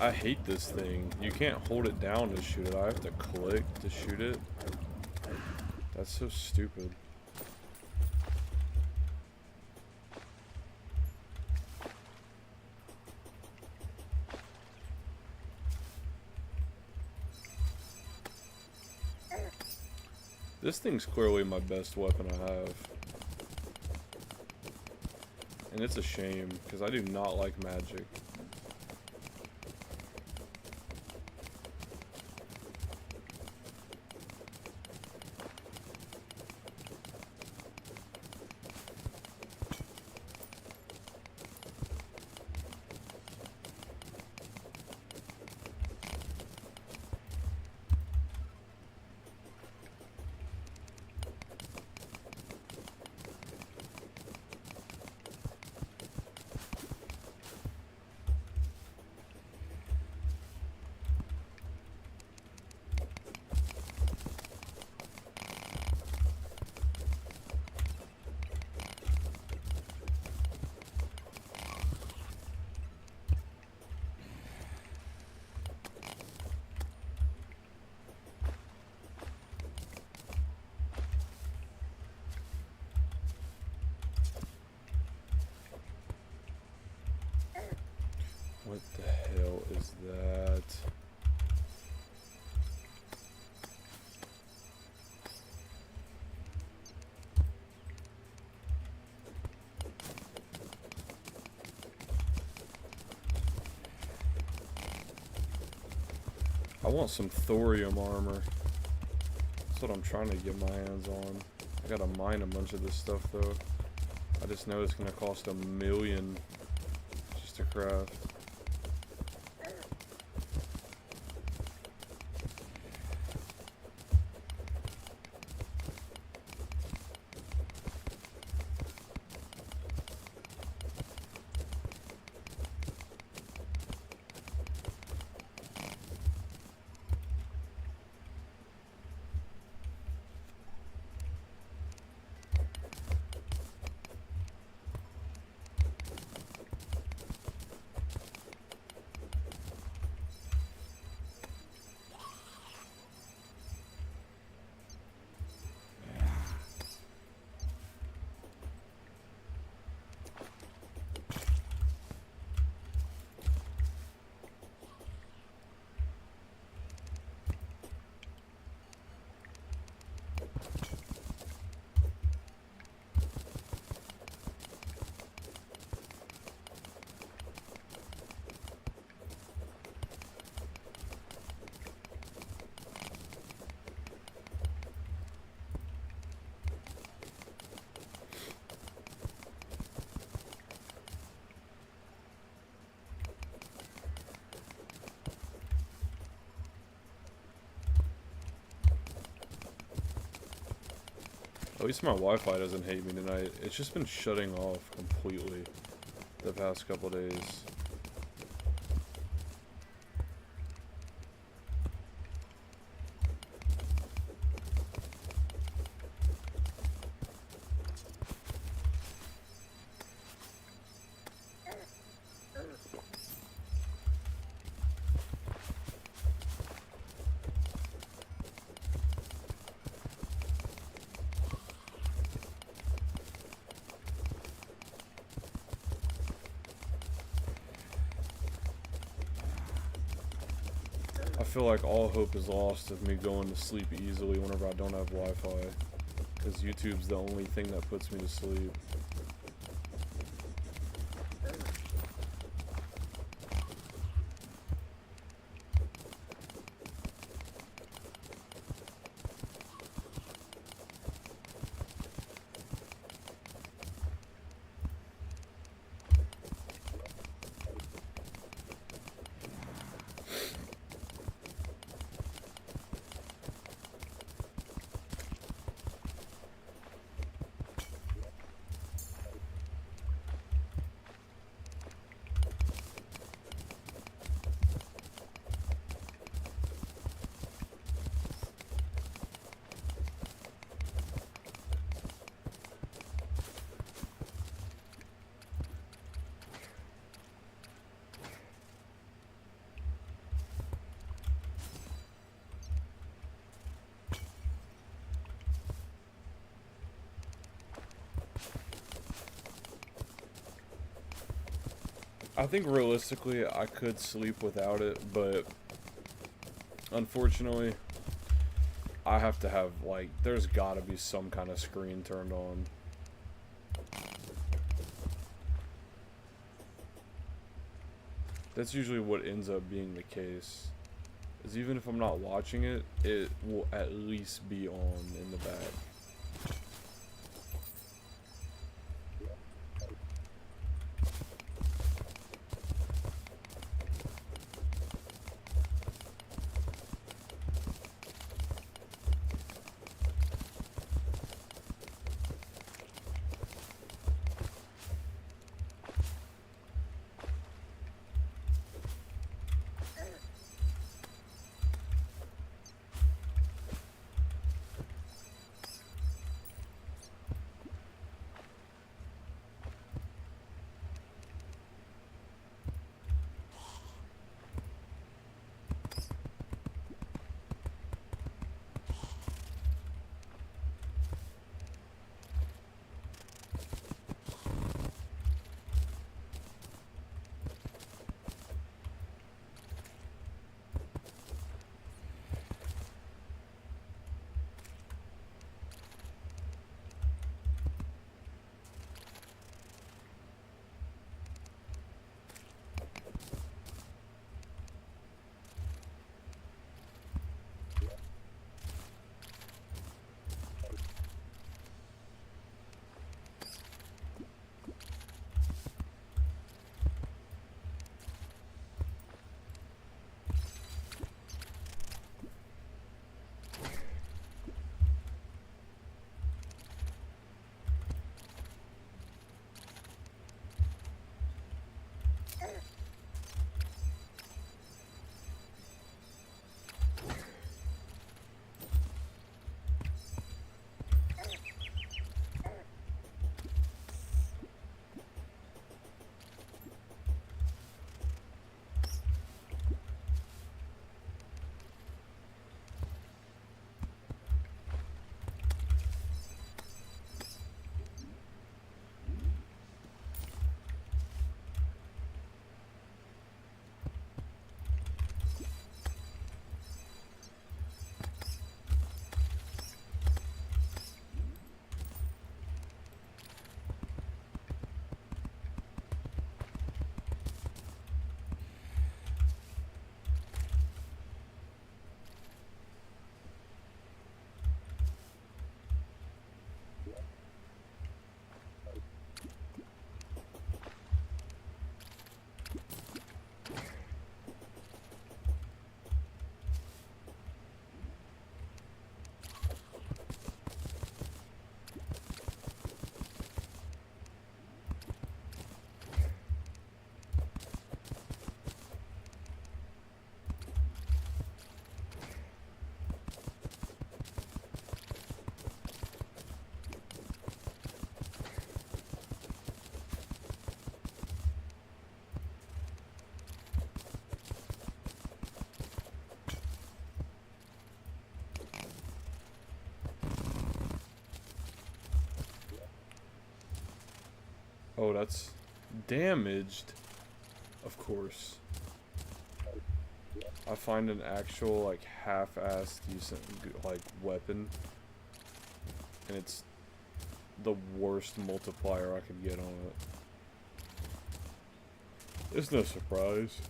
I hate this thing. You can't hold it down to shoot it. I have to click to shoot it. That's so stupid. This thing's clearly my best weapon I have. And it's a shame, because I do not like magic. What the hell is that? I want some thorium armor. That's what I'm trying to get my hands on. I gotta mine a bunch of this stuff though. I just know it's gonna cost $1 million just to craft. At least my Wi-Fi doesn't hate me tonight. It's just been shutting off completely the past couple days. I feel like all hope is lost of me going to sleep easily whenever I don't have Wi-Fi, because YouTube's the only thing that puts me to sleep. I think realistically I could sleep without it, but unfortunately I have to have, like, there's gotta be some kind of screen turned on. That's usually what ends up being the case. Is even if I'm not watching it, it will at least be on in the back. Oh, that's damaged. Of course. I find an actual, like, half-assed decent, like, weapon. And it's the worst multiplier I could get on it. It's no surprise.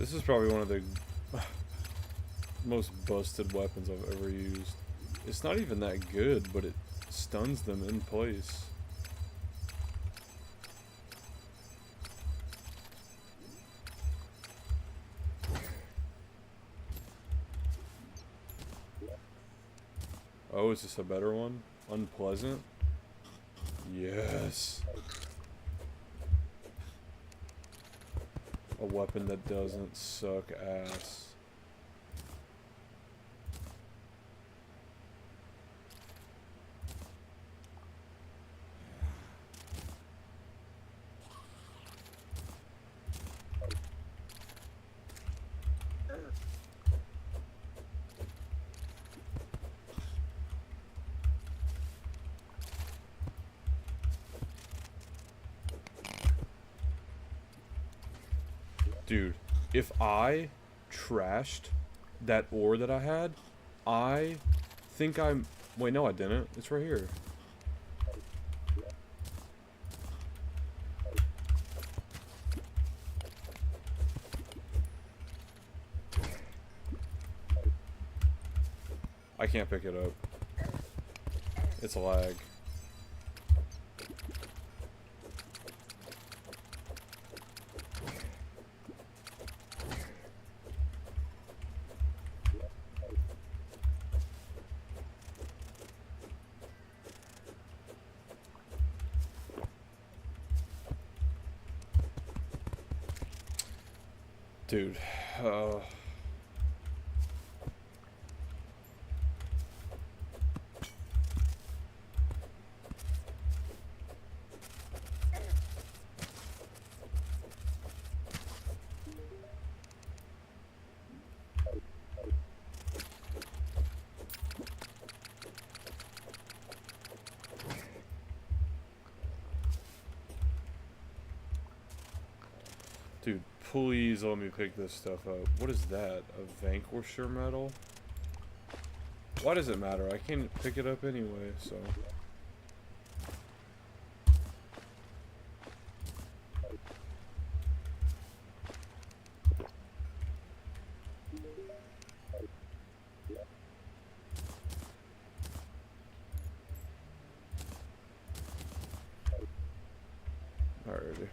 This is probably one of the most busted weapons I've ever used. It's not even that good, but it stuns them in place. Oh, is this a better one? Unpleasant? Yes. A weapon that doesn't suck ass. Dude, if I trashed that ore that I had, I think I'm... Wait, no I didn't. It's right here. I can't pick it up. It's a lag. Dude, dude, please let me pick this stuff up. What is that? A Vanquisher medal? Why does it matter? I can't pick it up anyway, so... Alrighty.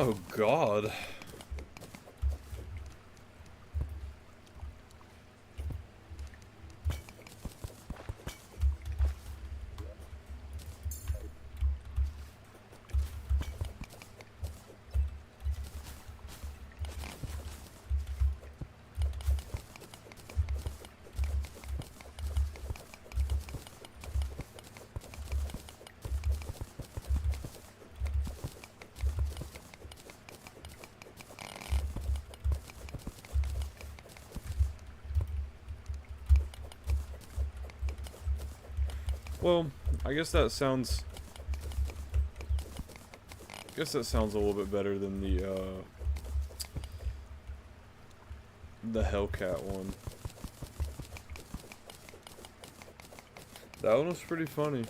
Oh God. Well, I guess that sounds. I guess that sounds a little bit better than the Hellcat one. That one was pretty funny.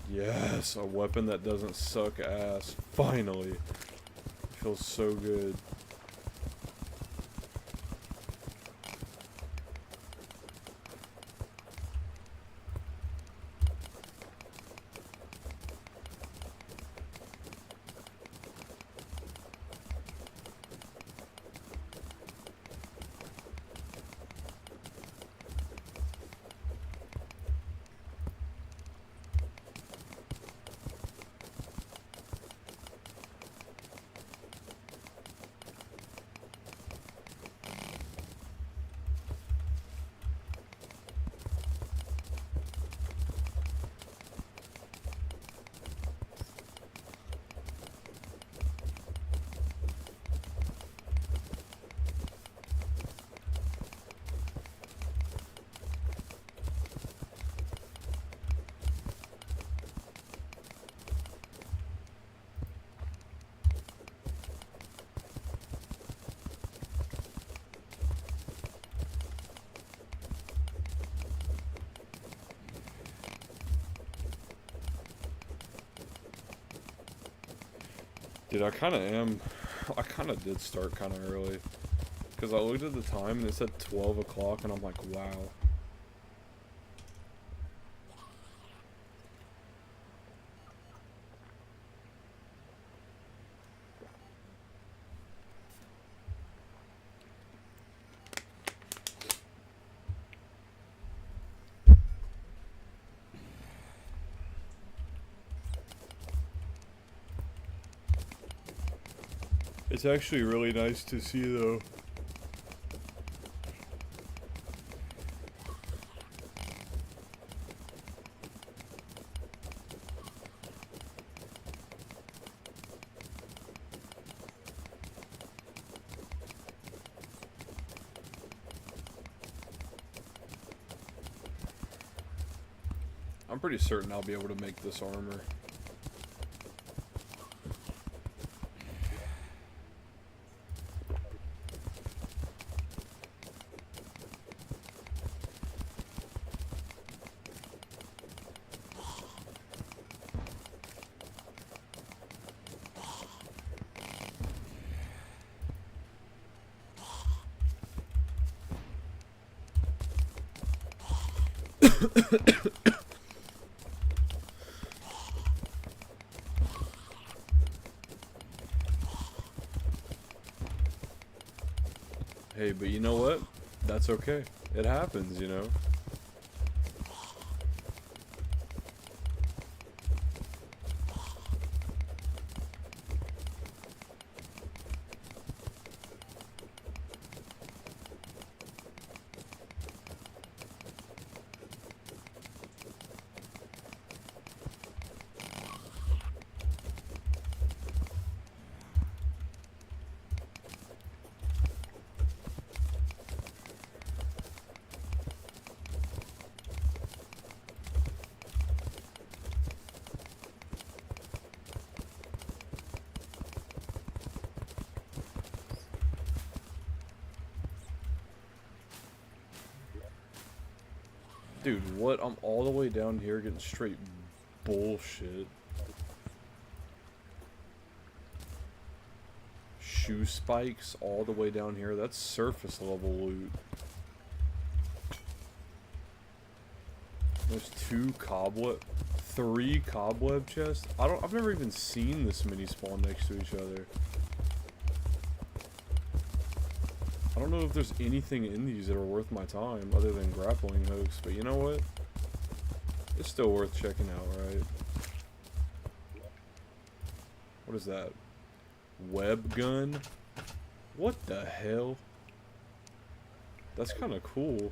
Yes, a weapon that doesn't suck ass. Finally. Feels so good. Dude, I kind of did start kind of early. Because I looked at the time and it said 12 o'clock and I'm like, wow. It's actually really nice to see though. I'm pretty certain I'll be able to make this armor. Hey, but you know what? That's okay. It happens, you know? Dude, what? I'm all the way down here getting straight bullshit. Shoe spikes all the way down here. That's surface level loot. There's 3 cobweb chests. I've never even seen this many spawn next to each other. I don't know if there's anything in these that are worth my time other than grappling hooks, but you know what? It's still worth checking out, right? What is that? Web gun? What the hell? That's kind of cool.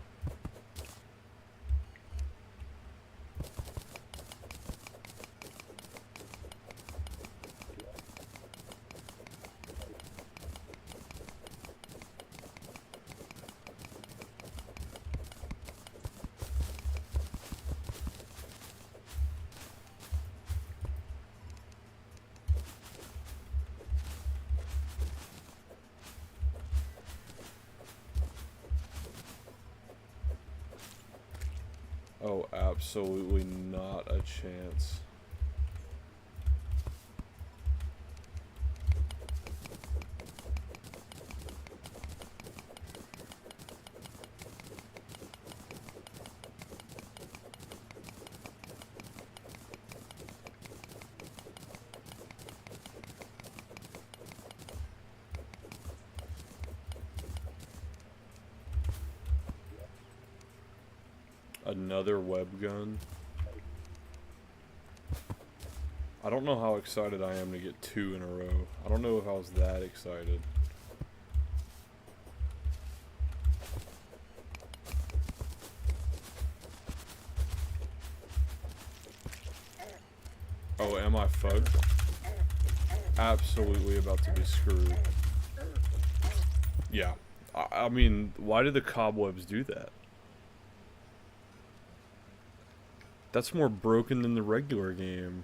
Oh, absolutely not a chance. Another web gun. I don't know how excited I am to get 2 in a row. I don't know if I was that excited. Oh, am I fucked? Absolutely about to be screwed. Yeah. I mean, why did the cobwebs do that? That's more broken than the regular game.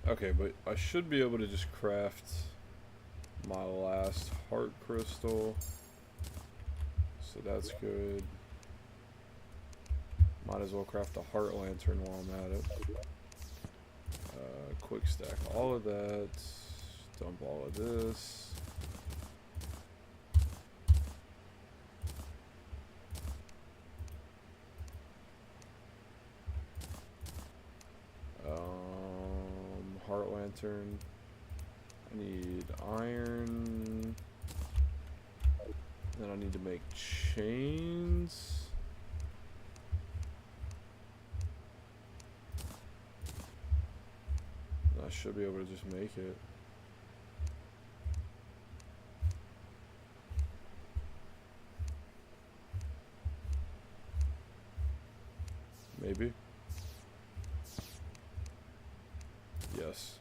Okay, but I should be able to just craft my last heart crystal. So that's good. Might as well craft a heart lantern while I'm at it. Quick stack all of that. Dump all of this. Heart lantern. I need iron. Then I need to make chains. I should be able to just make it. Maybe. Yes.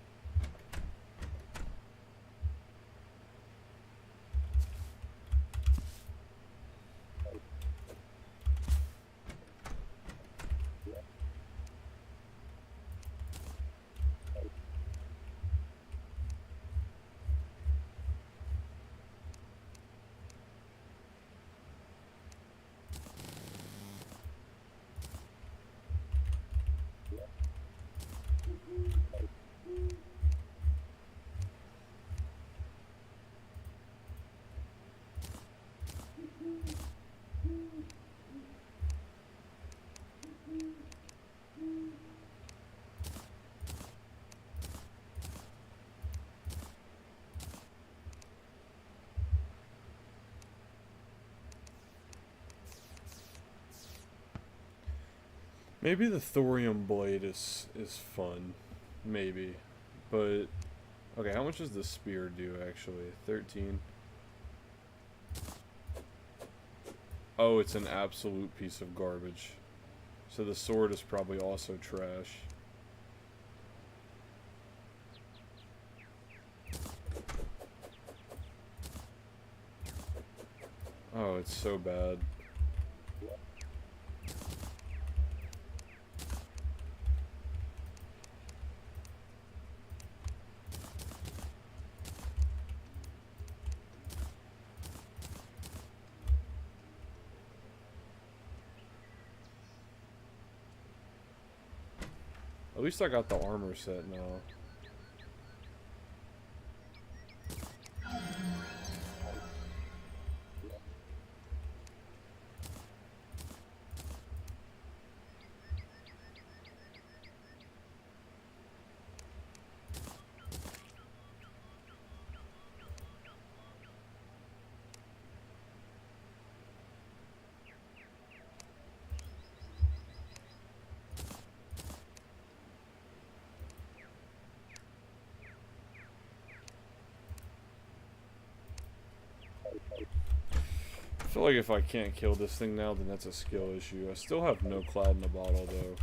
Maybe the thorium blade is fun. Maybe. But okay, how much does the spear do actually? 13. Oh, it's an absolute piece of garbage. So the sword is probably also trash. Oh, it's so bad. At least I got the armor set now. I feel like if I can't kill this thing now, then that's a skill issue. I still have no cloud in the bottle, though.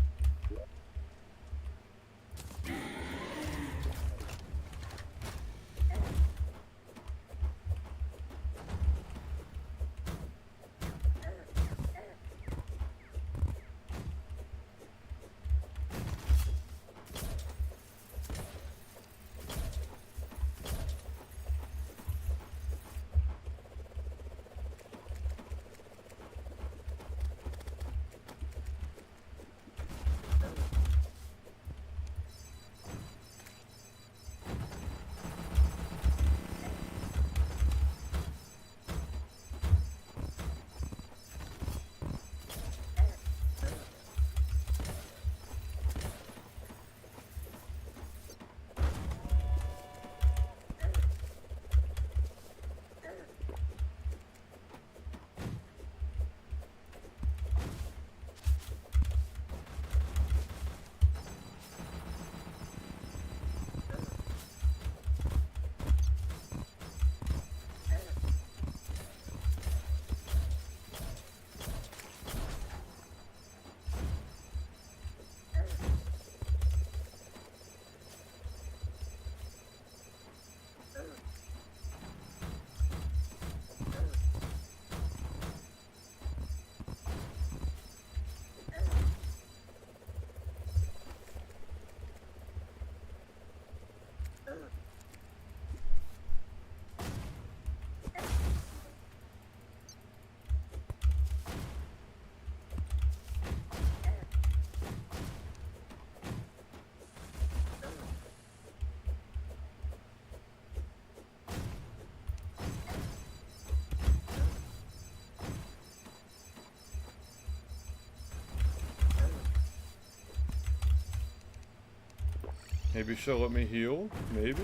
Maybe she'll let me heal? Maybe?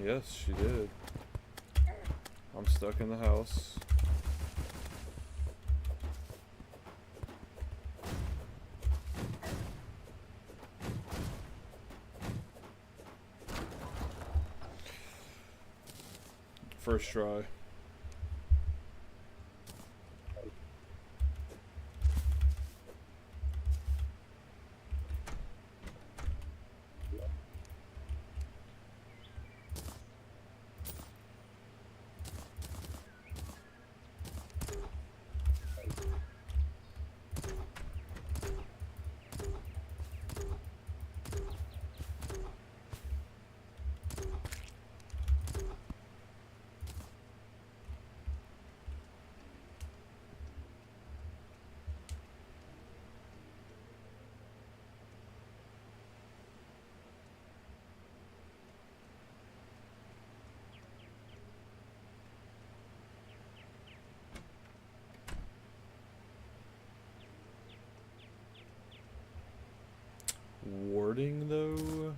Yes, she did. I'm stuck in the house. First try. Warding though?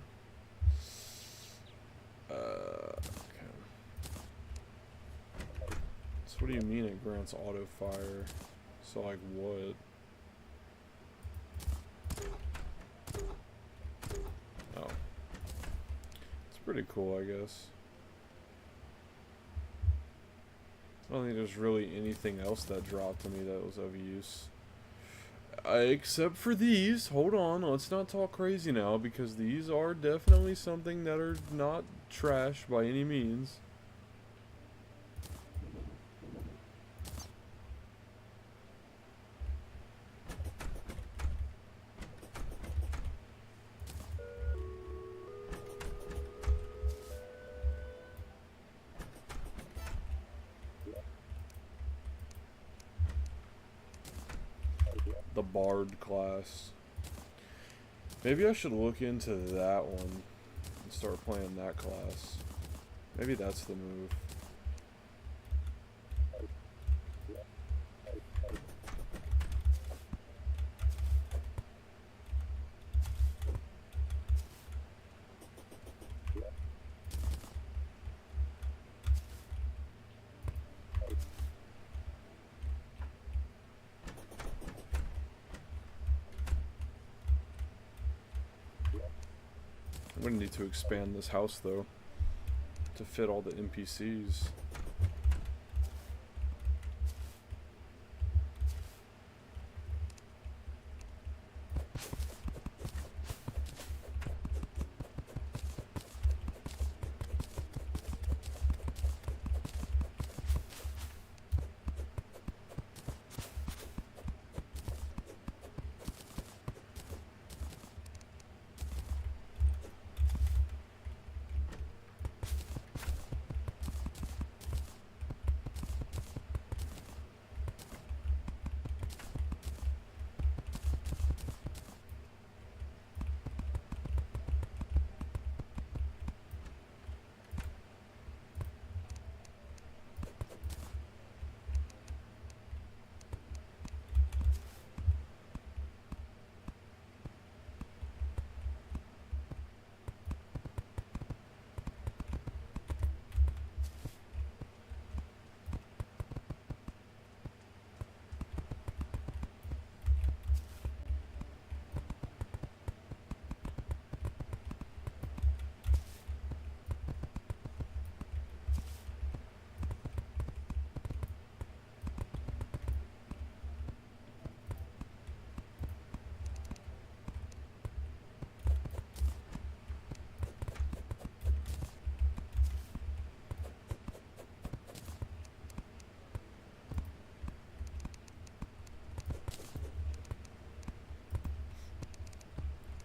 Okay. So what do you mean it grants auto fire? So like what? Oh. It's pretty cool, I guess. I don't think there's really anything else that dropped to me that was of use. Except for these. Hold on, let's not talk crazy now, because these are definitely something that are not trash by any means. The Bard class. Maybe I should look into that one and start playing that class. Maybe that's the move. I'm gonna need to expand this house though to fit all the NPCs.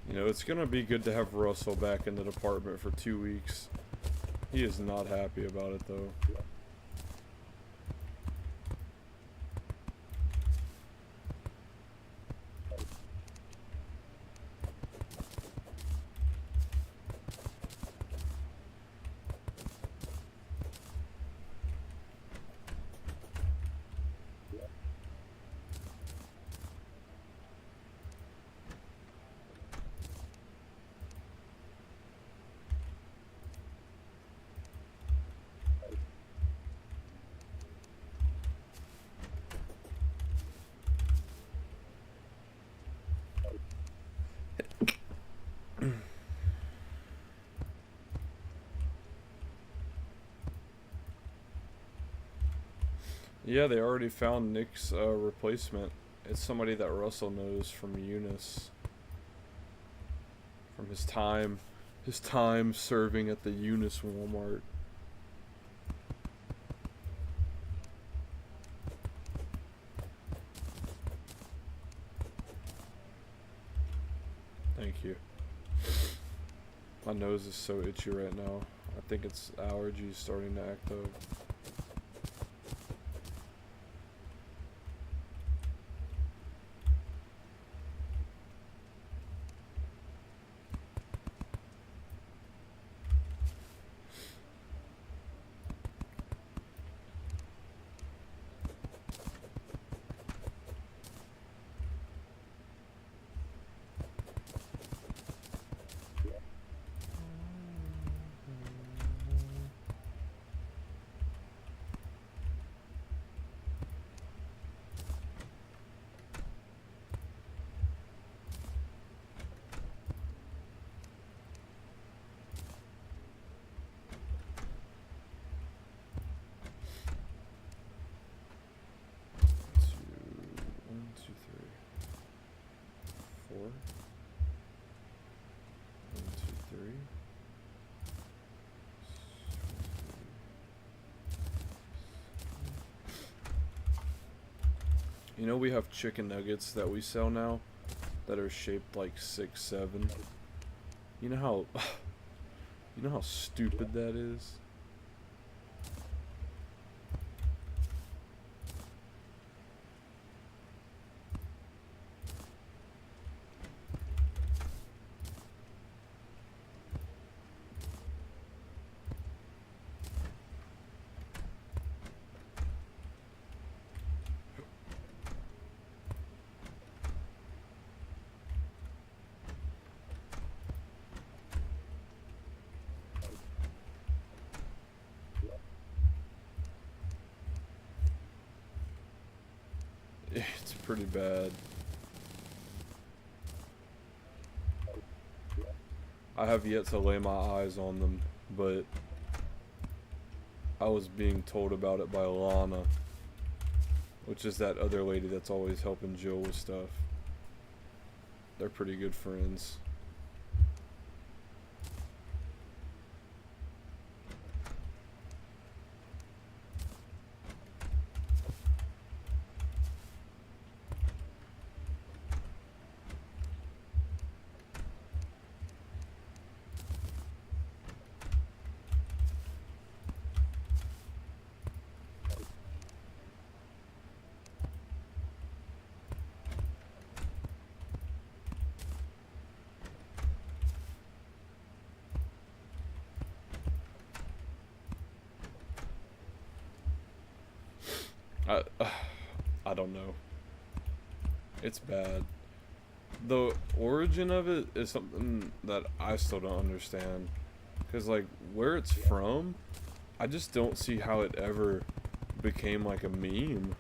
You know, it's gonna be good to have Russell back in the department for 2 weeks. He is not happy about it though. Yeah, they already found Nick's replacement. It's somebody that Russell knows from Eunice. From his time serving at the Eunice Walmart. Thank you. My nose is so itchy right now. I think it's allergies starting to act up. You know we have chicken nuggets that we sell now that are shaped like 6-7. You know how you know how stupid that is? pretty bad. I have yet to lay my eyes on them, but I was being told about it by Lana, which is that other lady that's always helping Jill with stuff. They're pretty good friends. I, I don't know. It's bad. The origin of it is something that I still don't understand. Because, like, where it's from, I just don't see how it ever became, like, a meme.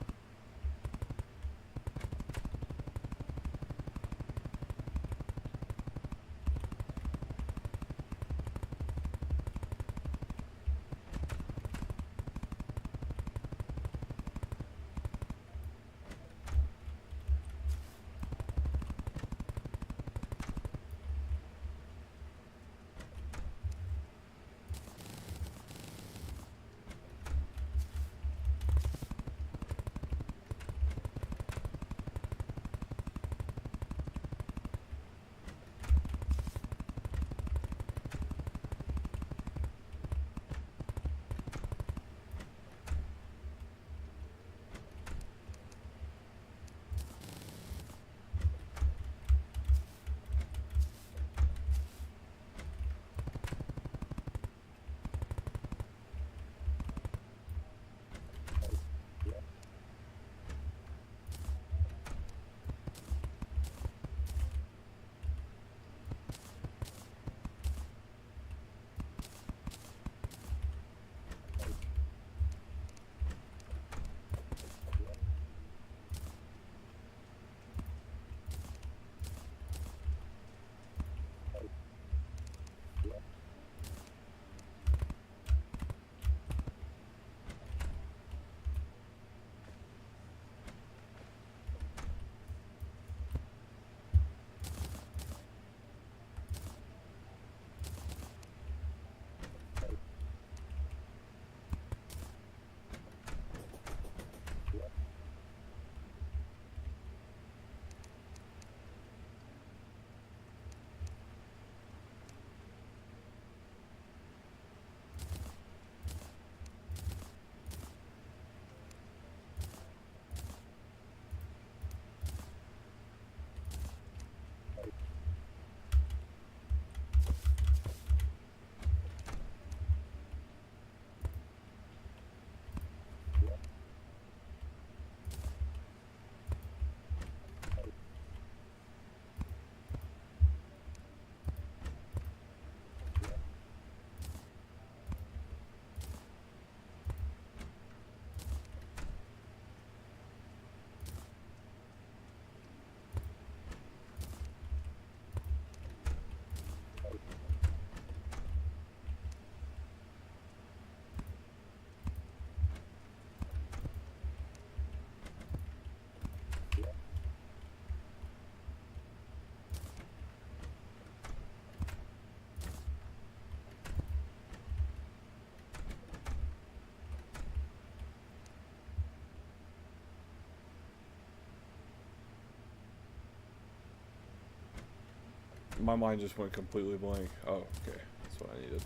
My mind just went completely blank. Oh, okay. That's what I needed.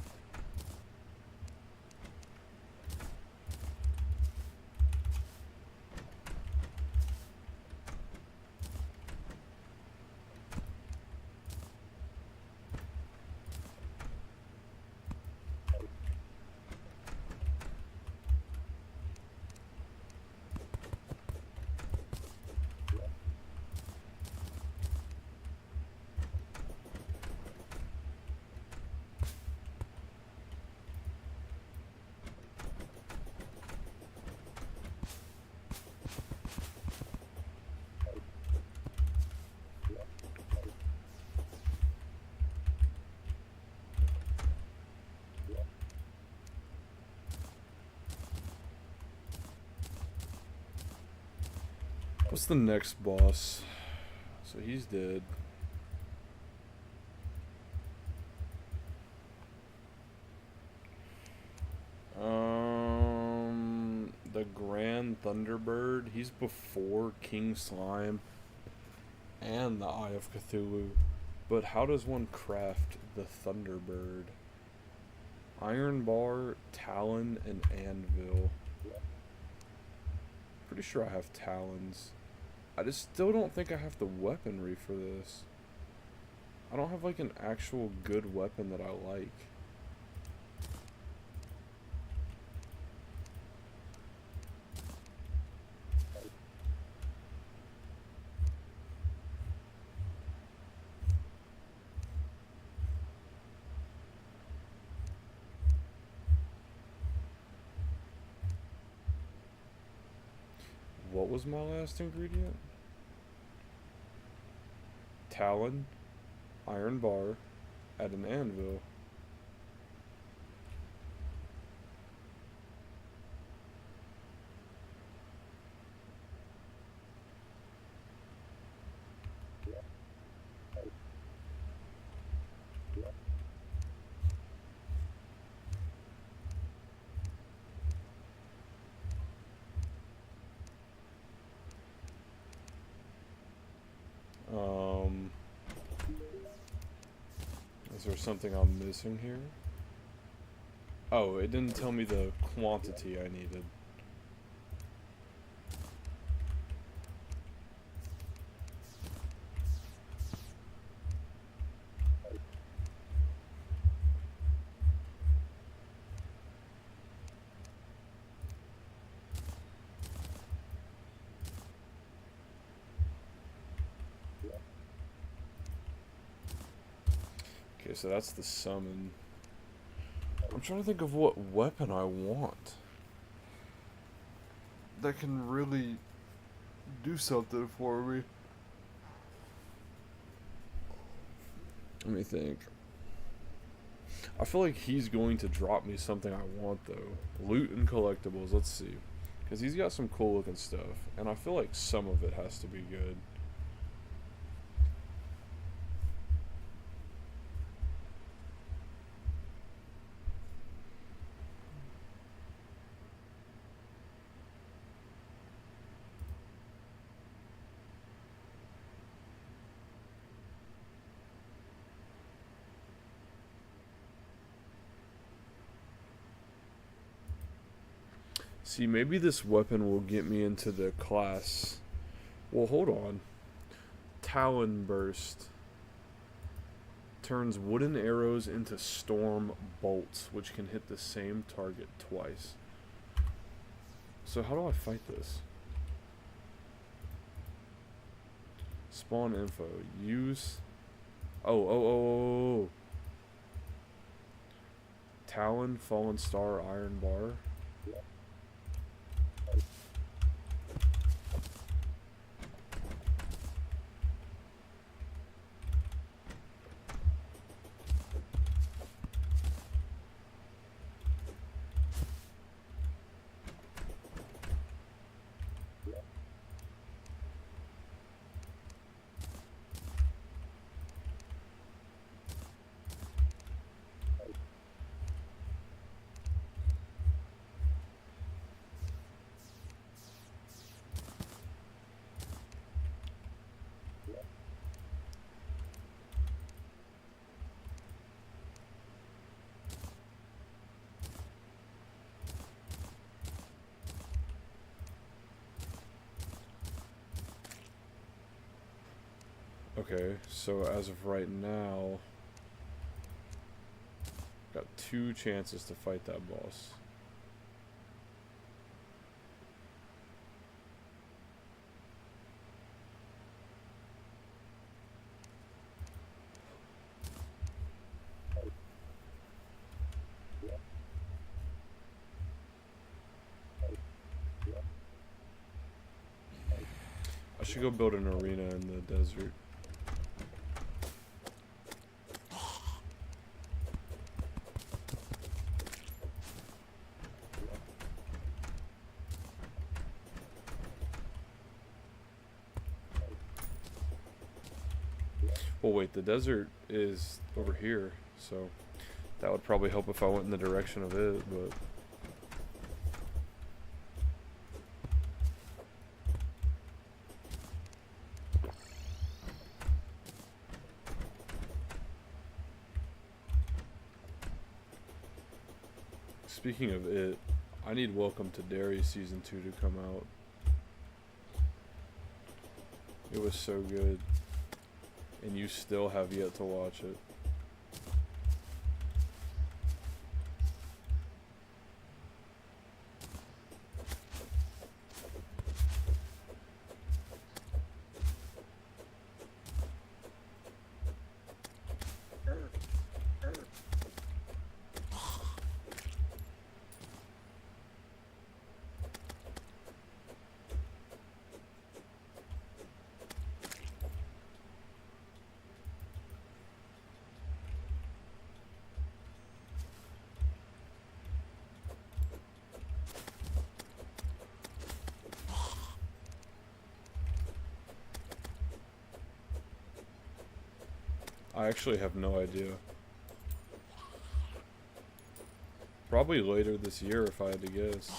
What's the next boss? So he's dead. The Grand Thunderbird. He's before King Slime and the Eye of Cthulhu. But how does one craft the Thunderbird? Iron Bar, Talon, and Anvil. Pretty sure I have Talons. I just still don't think I have the weaponry for this. I don't have like an actual good weapon that I like. What was my last ingredient? Talon, Iron Bar, at an Anvil. Is there something I'm missing here? Oh, it didn't tell me the quantity I needed. Okay, so that's the summon. I'm trying to think of what weapon I want that can really do something for me. Let me think. I feel like he's going to drop me something I want though. Loot and collectibles, let's see. Because he's got some cool looking stuff. And I feel like some of it has to be good. See, maybe this weapon will get me into the class. Well, hold on. Talon Burst turns wooden arrows into storm bolts, which can hit the same target twice. So how do I fight this? Spawn info. Use... Oh. Talon, Fallen Star, Iron Bar. Okay, so as of right now, got 2 chances to fight that boss. I should go build an arena in the desert. Well, wait, the desert is over here, so that would probably help if I went in the direction of it, but... Speaking of it, I need Welcome to Derry Season 2 to come out. It was so good. And you still have yet to watch it. I actually have no idea. Probably later this year if I had to guess.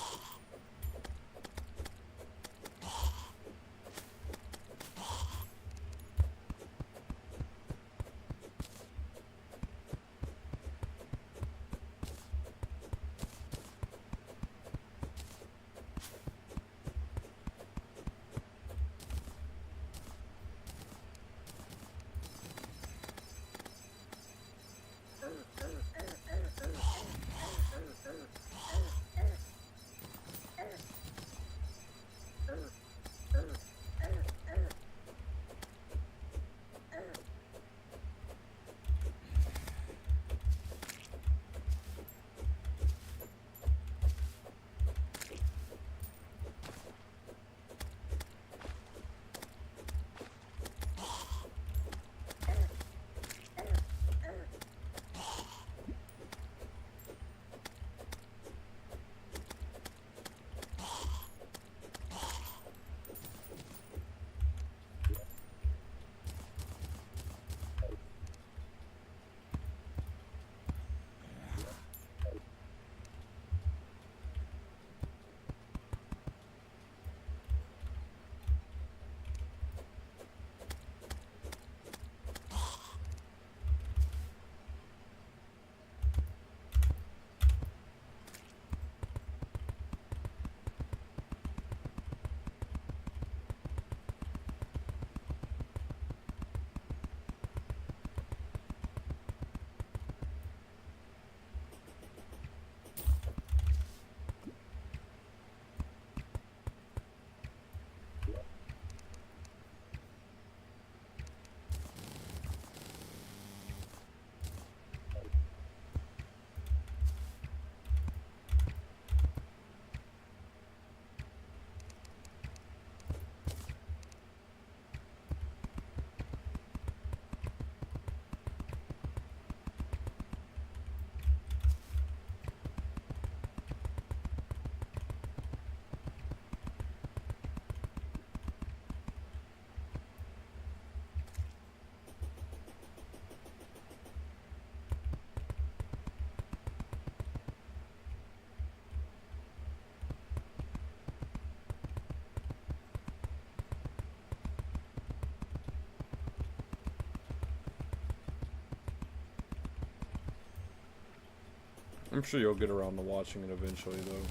I'm sure you'll get around to watching it eventually, though.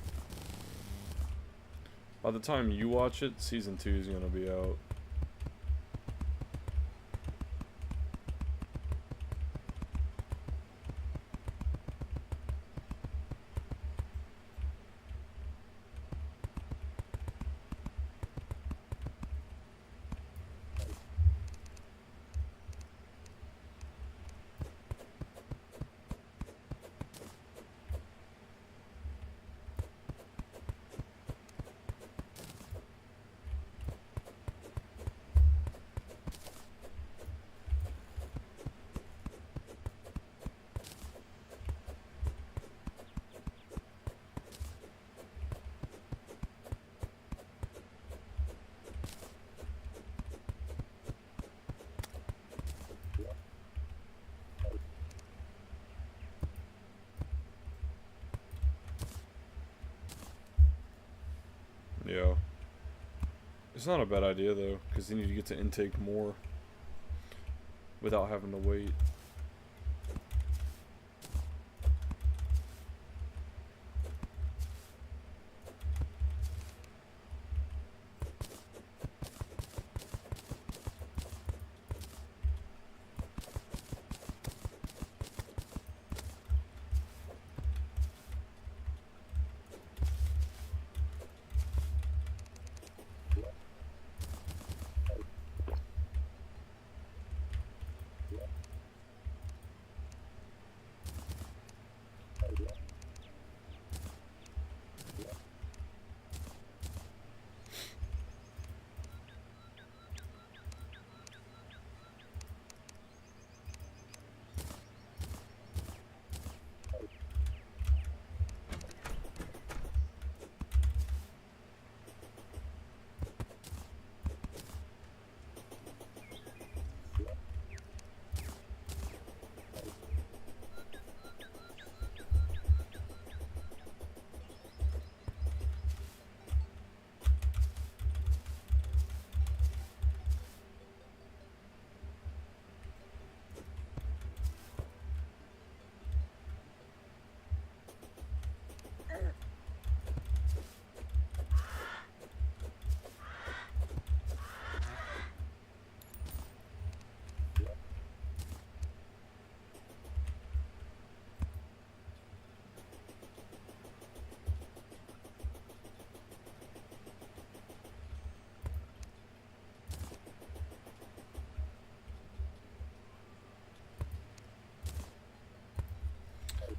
By the time you watch it, Season 2 is gonna be out. It's not a bad idea though, because then you get to intake more without having to wait.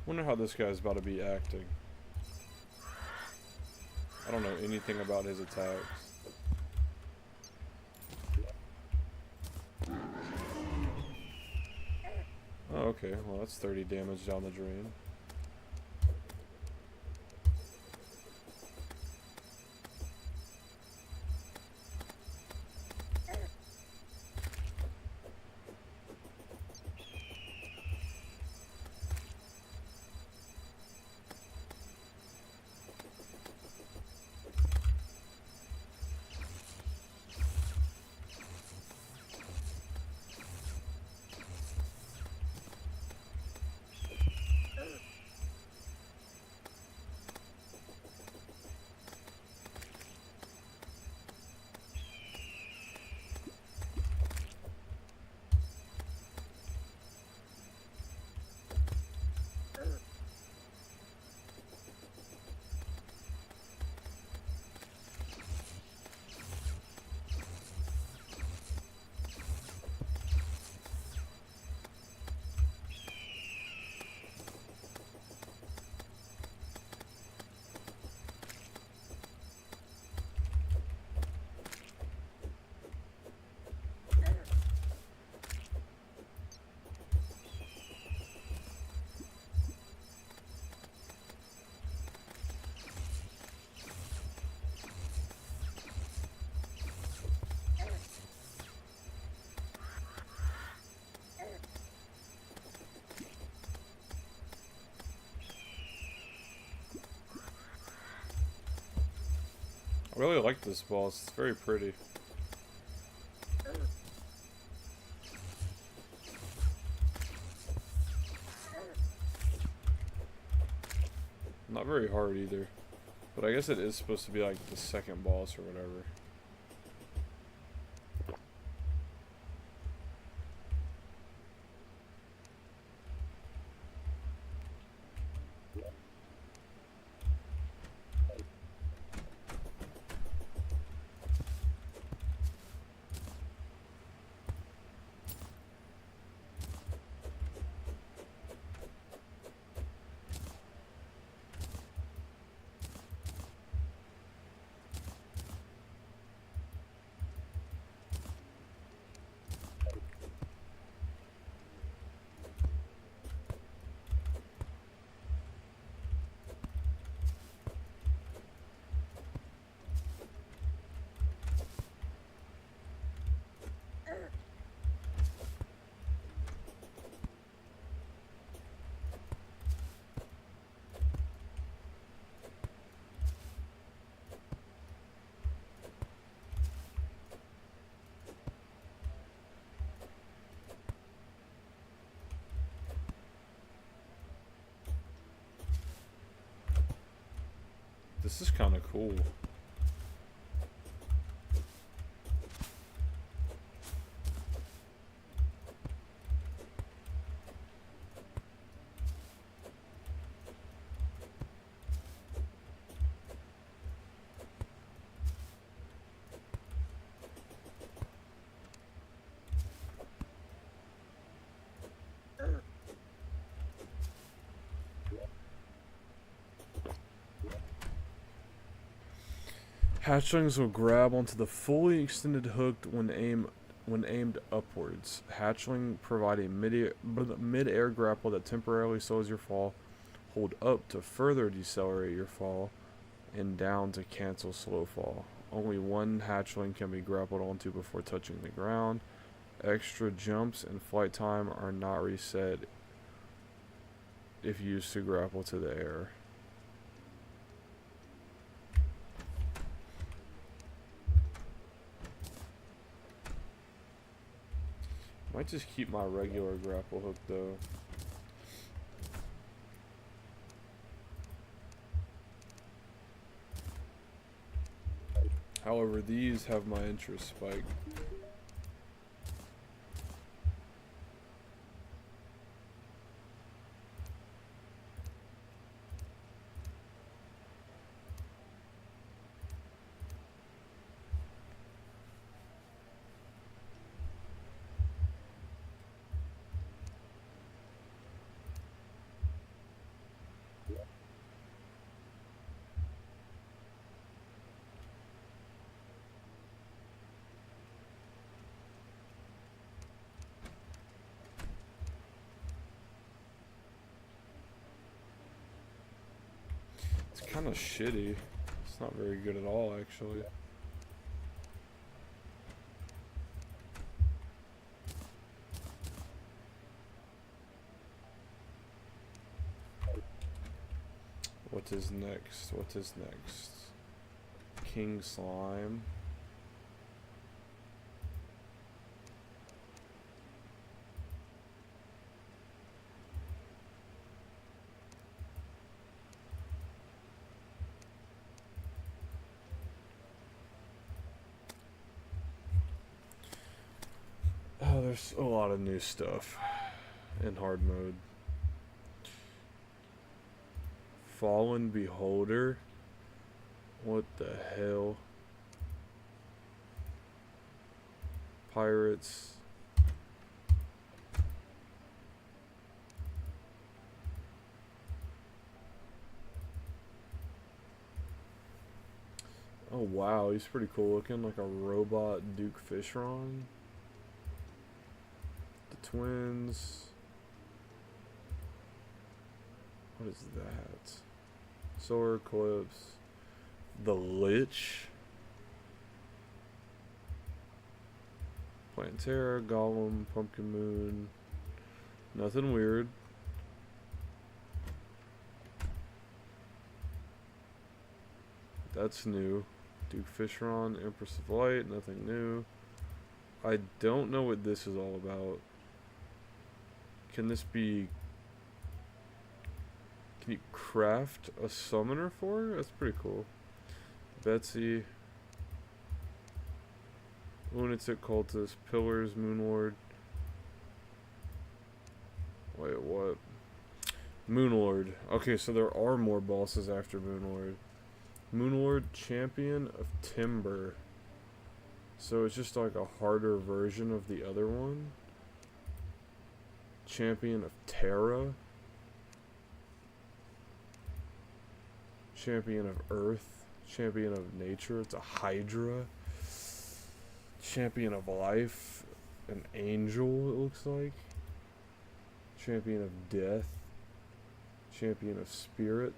Wonder how this guy's about to be acting. I don't know anything about his attacks. Oh, okay. Well, that's 30 damage down the drain. I really like this boss. It's very pretty. Not very hard either. But I guess it is supposed to be like the second boss or whatever. This is kind of cool. Hatchlings will grab onto the fully extended hook when aimed upwards. Hatchling provide a mid-air grapple that temporarily slows your fall. Hold up to further decelerate your fall, and down to cancel slow fall. Only one hatchling can be grappled onto before touching the ground. Extra jumps and flight time are not reset if used to grapple to the air. Might just keep my regular grapple hook though. However, these have my interest spiked. It's kind of shitty. It's not very good at all, actually. What is next? What is next? King Slime. Oh, there's a lot of new stuff in hard mode. Fallen Beholder? What the hell? Pirates. Oh wow, he's pretty cool looking, like a robot Duke Fishron. The twins. What is that? Solar Eclipse. The Lich. Tearia, Golem, Pumpkin Moon. Nothing weird. That's new. Duke Fishron, Empress of Light, nothing new. I don't know what this is all about. Can this be... Can you craft a summoner for her? That's pretty cool. Betsy. Lunatic Cultist. Pillars. Moonlord. Wait, what? Moonlord. Okay, so there are more bosses after Moonlord. Moonlord, Champion of Timber. So it's just like a harder version of the other one. Champion of Terra. Champion of Earth. Champion of Nature. It's a Hydra. Champion of Life. An Angel, it looks like. Champion of Death. Champion of Spirit.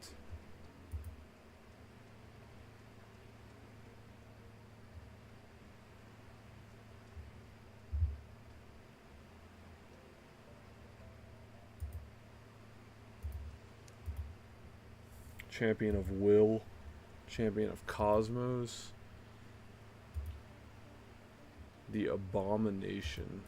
Champion of Will. Champion of Cosmos. The Abomination.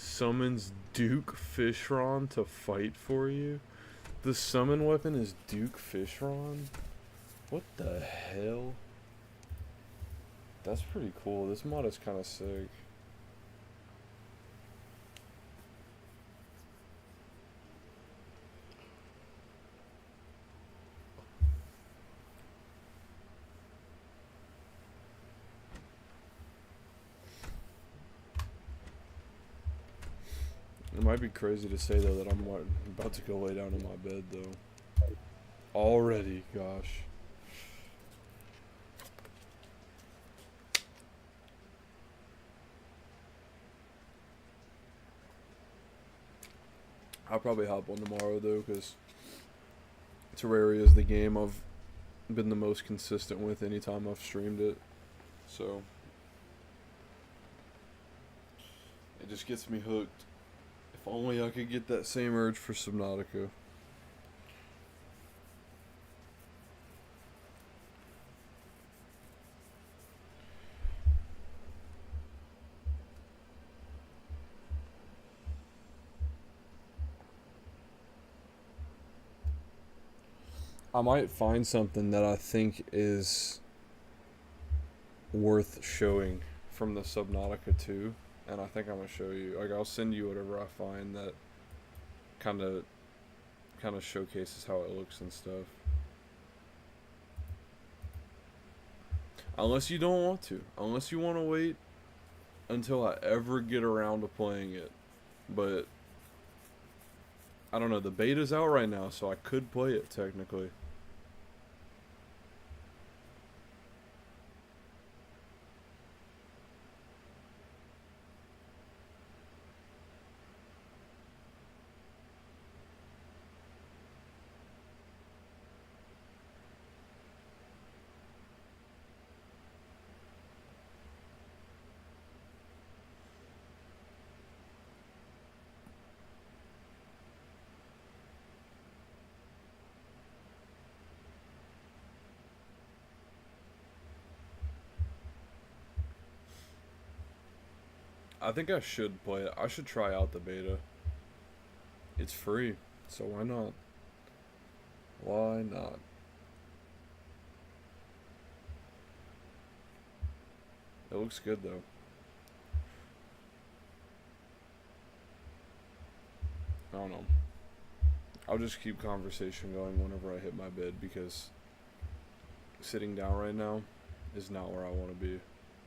Summons Duke Fishron to fight for you? The summon weapon is Duke Fishron? What the hell? That's pretty cool. This mod is kind of sick. It might be crazy to say though that I'm about to go lay down in my bed though. Already, gosh. I'll probably hop on tomorrow though, because Terraria is the game I've been the most consistent with anytime I've streamed it. So it just gets me hooked. If only I could get that same urge for Subnautica. I might find something that I think is worth showing from the Subnautica 2, and I think I'm gonna show you. Like, I'll send you whatever I find that kind of showcases how it looks and stuff. Unless you don't want to. Unless you want to wait until I ever get around to playing it. But I don't know, the beta's out right now, so I could play it technically. I think I should play it. I should try out the beta. It's free, so why not? Why not? It looks good though. I don't know. I'll just keep conversation going whenever I hit my bed, because sitting down right now is not where I want to be.